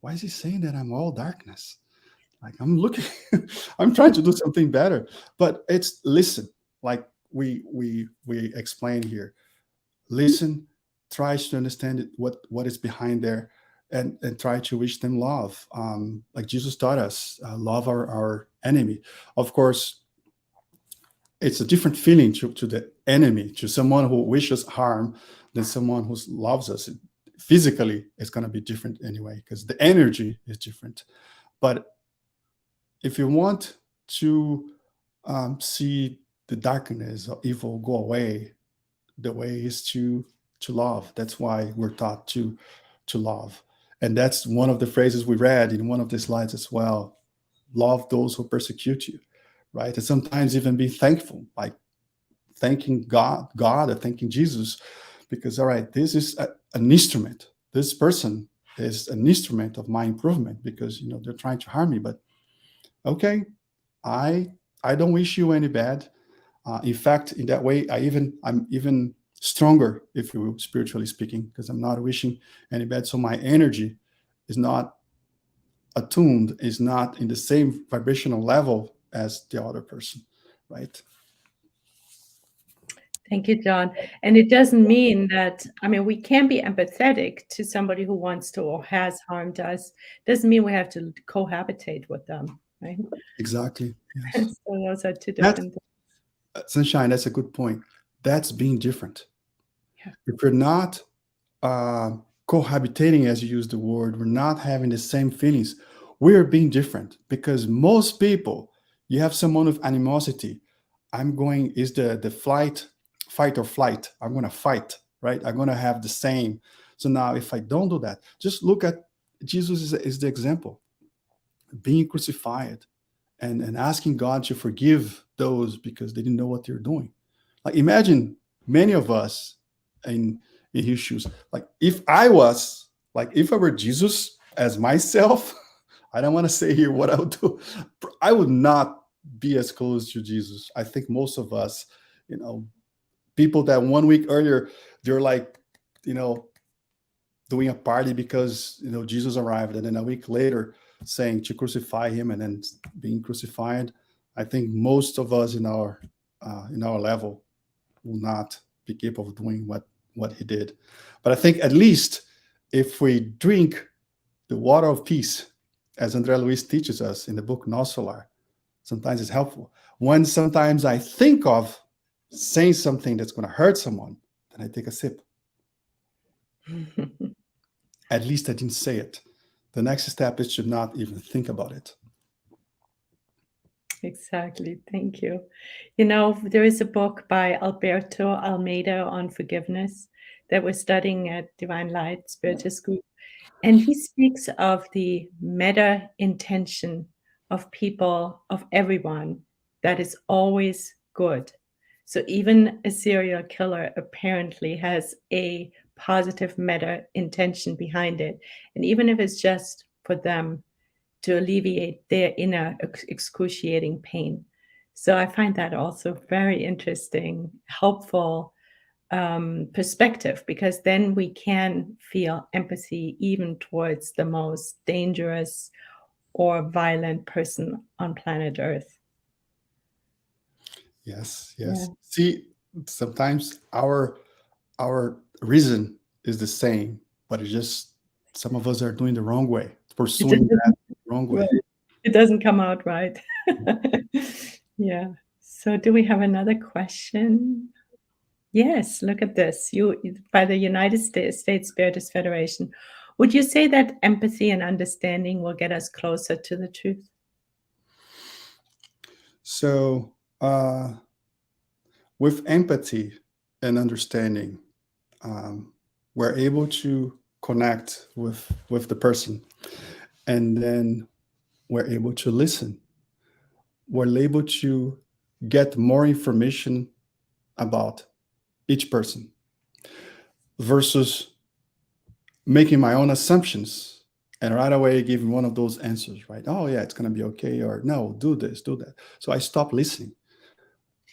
why is he saying that I'm all darkness? Like, I'm looking, I'm trying to do something better. But it's listen, like we explain here. Listen, try to understand what is behind there, and try to wish them love. Like Jesus taught us, love our enemy. Of course, it's a different feeling to the enemy, to someone who wishes harm, than someone who loves us. Physically, it's going to be different anyway, because the energy is different. But if you want to see the darkness or evil go away, the way is to love. That's why we're taught to love, and that's one of the phrases we read in one of the slides as well. Love those who persecute you, right? And sometimes even be thankful, like thanking God, or thanking Jesus, because all right, this is an instrument. This person is an instrument of my improvement, because they're trying to harm me, but okay, I I don't wish you any bad. In fact, in that way, I'm even stronger, if you will, spiritually speaking, because I'm not wishing any bad. So my energy is not attuned, is not in the same vibrational level as the other person, right? Thank you, John. And it doesn't mean that, I mean, we can be empathetic to somebody who wants to or has harmed us. Doesn't mean we have to cohabitate with them, right? Exactly. Yes. So those are two That's different Sunshine. That's a good point. That's being different. things. If we're not uh, cohabitating, as you use the word, we're not having the same feelings. We're being different, because most people, you have someone with animosity. I'm going, is the fight or flight. I'm going to fight, right? I'm going to have the same. So now, if I don't do that, just look at Jesus is the example, being crucified and asking God to forgive those because they didn't know what they're doing. Like, imagine many of us in his shoes. Like, if I were Jesus as myself, I don't want to say here what I would do. I would not be as close to Jesus. I think most of us, people that 1 week earlier, they're like, you know, doing a party because Jesus arrived, and then a week later saying to crucify him and then being crucified. I think most of us in our level will not be capable of doing what he did. But I think at least if we drink the water of peace, as André Luiz teaches us in the book No Solar, sometimes it's helpful. When sometimes I think of saying something that's going to hurt someone, then I take a sip. At least I didn't say it. The next step is to not even think about it. Exactly. Thank you. There is a book by Alberto Almeida on forgiveness that we're studying at Divine Light Spiritist Group. And he speaks of the meta intention of people, of everyone, that is always good. So even a serial killer apparently has a positive meta intention behind it. And even if it's just for them to alleviate their inner excruciating pain. So I find that also very interesting, helpful perspective, because then we can feel empathy even towards the most dangerous or violent person on planet Earth. Yes, Yeah. yes. See, sometimes our reason is the same, but it's just some of us are doing the wrong way, It pursuing that doesn't, wrong way. right. It doesn't come out right. Yeah. So do we have another question? Yes, look at this. By the United States Spiritist Federation. Would you say that empathy and understanding will get us closer to the truth? So, with empathy and understanding, we're able to connect with the person, and then we're able to listen. We're able to get more information about each person versus making my own assumptions and right away giving one of those answers, right? Oh, yeah, it's going to be okay. Or no, do this, do that. So I stop listening.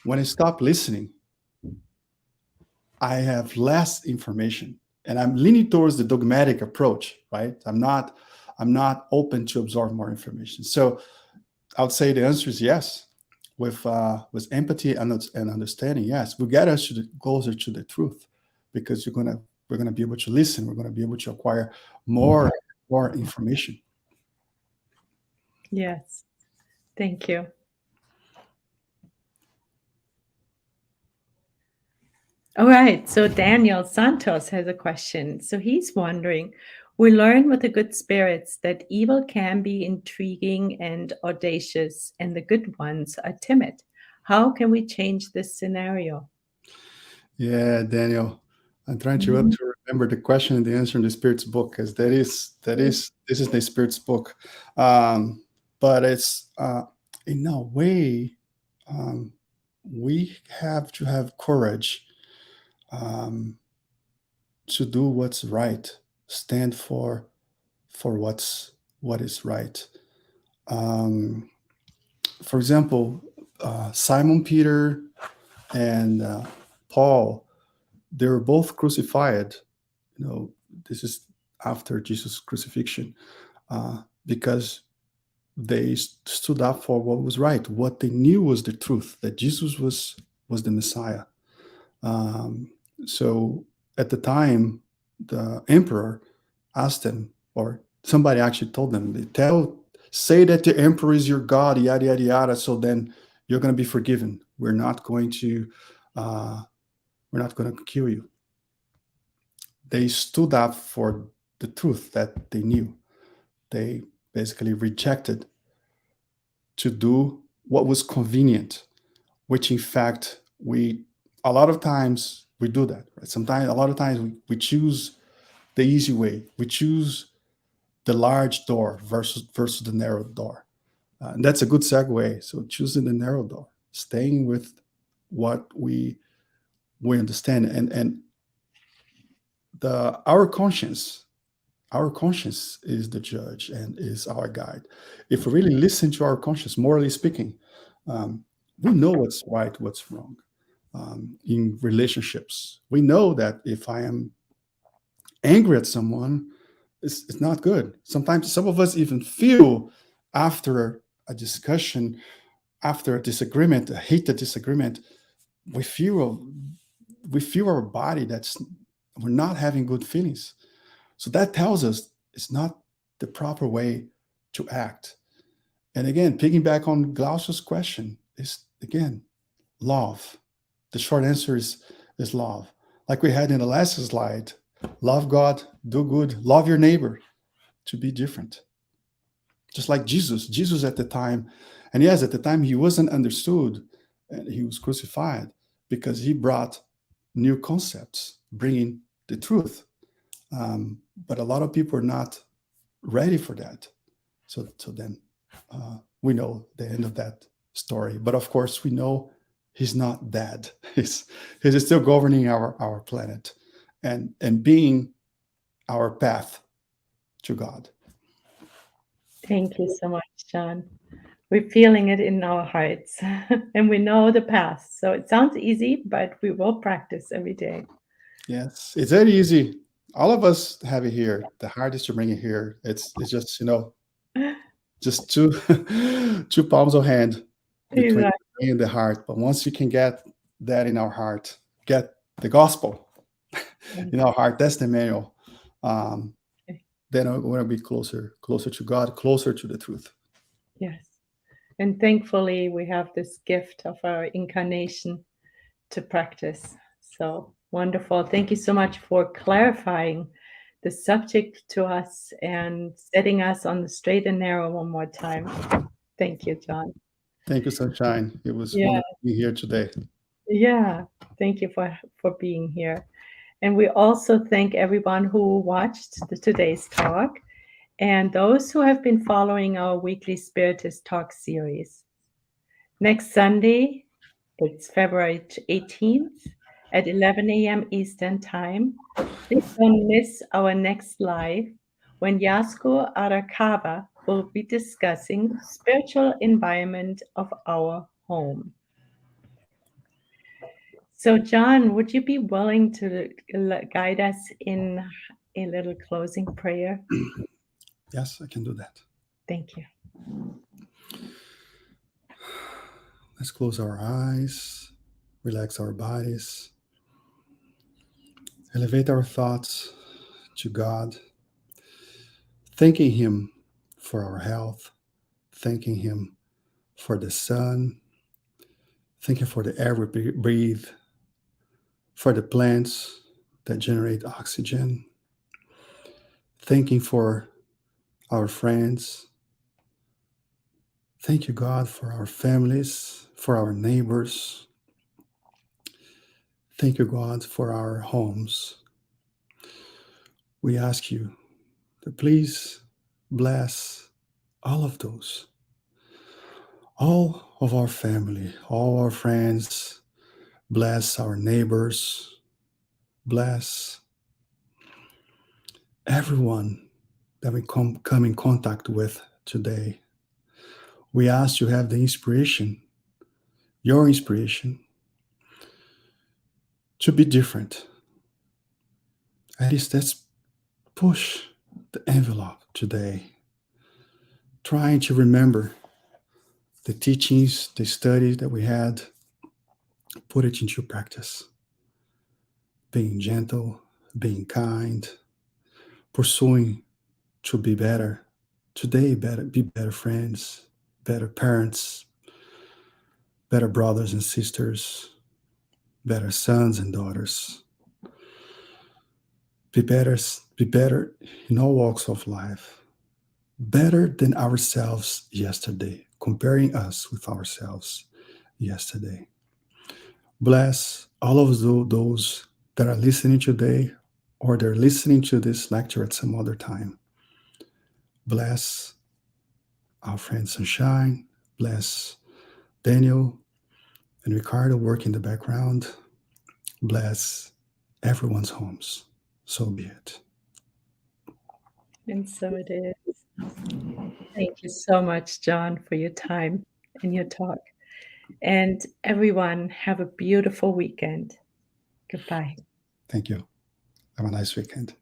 When I stop listening, I have less information and I'm leaning towards the dogmatic approach, right? I'm not open to absorb more information. So I would say the answer is yes. With empathy and understanding, yes, will get us closer to the truth, because we're gonna be able to listen. We're gonna be able to acquire more more information. Yes. Thank you. All right. So Daniel Santos has a question. So he's wondering, we learn with the good spirits that evil can be intriguing and audacious, and the good ones are timid. How can we change this scenario? Yeah, Daniel, I'm trying Mhm. to remember the question and the answer in the Spirit's book, because this is the Spirit's book, but it's in a way, um, we have to have courage, um, to do what's right, stand for what is right. Um, for example, Simon Peter and Paul, they were both crucified. You know, this is after Jesus' crucifixion, because they stood up for what was right, what they knew was the truth, that Jesus was the Messiah. Um, so at the time, the emperor asked them, or somebody actually told them, say that the emperor is your God, yada yada yada. So then you're going to be forgiven. Uh, we're not going to kill you. They stood up for the truth that they knew. They basically rejected to do what was convenient, which in fact we a lot of times we do that. Right? Sometimes a lot of times we choose the easy way. We choose the large door versus the narrow door. And that's a good segue. So choosing the narrow door, staying with what we understand, and the our conscience is the judge and is our guide. If we really listen to our conscience, morally speaking, we know what's right, what's wrong. In relationships, we know that if I am angry at someone, it's not good. Sometimes some of us even feel after a discussion, after a disagreement, a heated disagreement, we feel we feel our body that's we're not having good feelings. So that tells us it's not the proper way to act. And again, piggyback on Glaucia's question is again love. The short answer is love. Like we had in the last slide, love God, do good, love your neighbor, to be different. Just like Jesus at the time, and yes, at the time he wasn't understood, and he was crucified because he brought new concepts, bringing the truth. But a lot of people are not ready for that. So then we know the end of that story. But of course, we know he's not dead. He's still governing our planet and being our path to God. Thank you so much, John. We're feeling it in our hearts and we know the path. So it sounds easy, but we will practice every day. Yes, it's very easy. All of us have it here. The hardest to bring it here. It's just just two two palms of hand between Exactly. the brain and the heart. But once you can get that in our heart, get the gospel in our heart, that's the manual. Um, then we're going to be closer to God, closer to the truth. Yes. And thankfully, we have this gift of our incarnation to practice. So wonderful. Thank you so much for clarifying the subject to us and setting us on the straight and narrow one more time. Thank you, Jon. Thank you, Sunshine. It was Yeah, wonderful to be here today. yeah. Thank you for being here. And we also thank everyone who watched today's talk and those who have been following our weekly Spiritist Talk series. Next Sunday, it's February 18th at 11 a.m. Eastern Time. Please don't miss our next live when Yasko Arakawa will be discussing spiritual environment of our home. So, Jon, would you be willing to guide us in a little closing prayer? Yes, I can do that. Thank you. Let's close our eyes, relax our bodies, elevate our thoughts to God, thanking Him for our health, thanking Him for the sun, thanking for the air we breathe, for the plants that generate oxygen, thanking for our friends. Thank you, God, for our families, for our neighbors. Thank you, God, for our homes. We ask you to please bless all of those, all of our family, all our friends. Bless our neighbors. Bless everyone that we come in contact with today. We ask you to have the inspiration, your inspiration, to be different. At least let's push the envelope today, trying to remember the teachings, the studies that we had, put it into practice. Being gentle, being kind, pursuing to be better. Today, be better friends, better parents, better brothers and sisters, better sons and daughters. Be better in all walks of life. Better than ourselves yesterday, comparing us with ourselves yesterday. Bless all of those that are listening today or they're listening to this lecture at some other time. Bless our friend Sunshine. Bless Daniel and Ricardo work in the background. Bless everyone's homes. So be it. And so it is. Thank you so much, Jon, for your time and your talk. And everyone, have a beautiful weekend. Goodbye. Thank you. Have a nice weekend.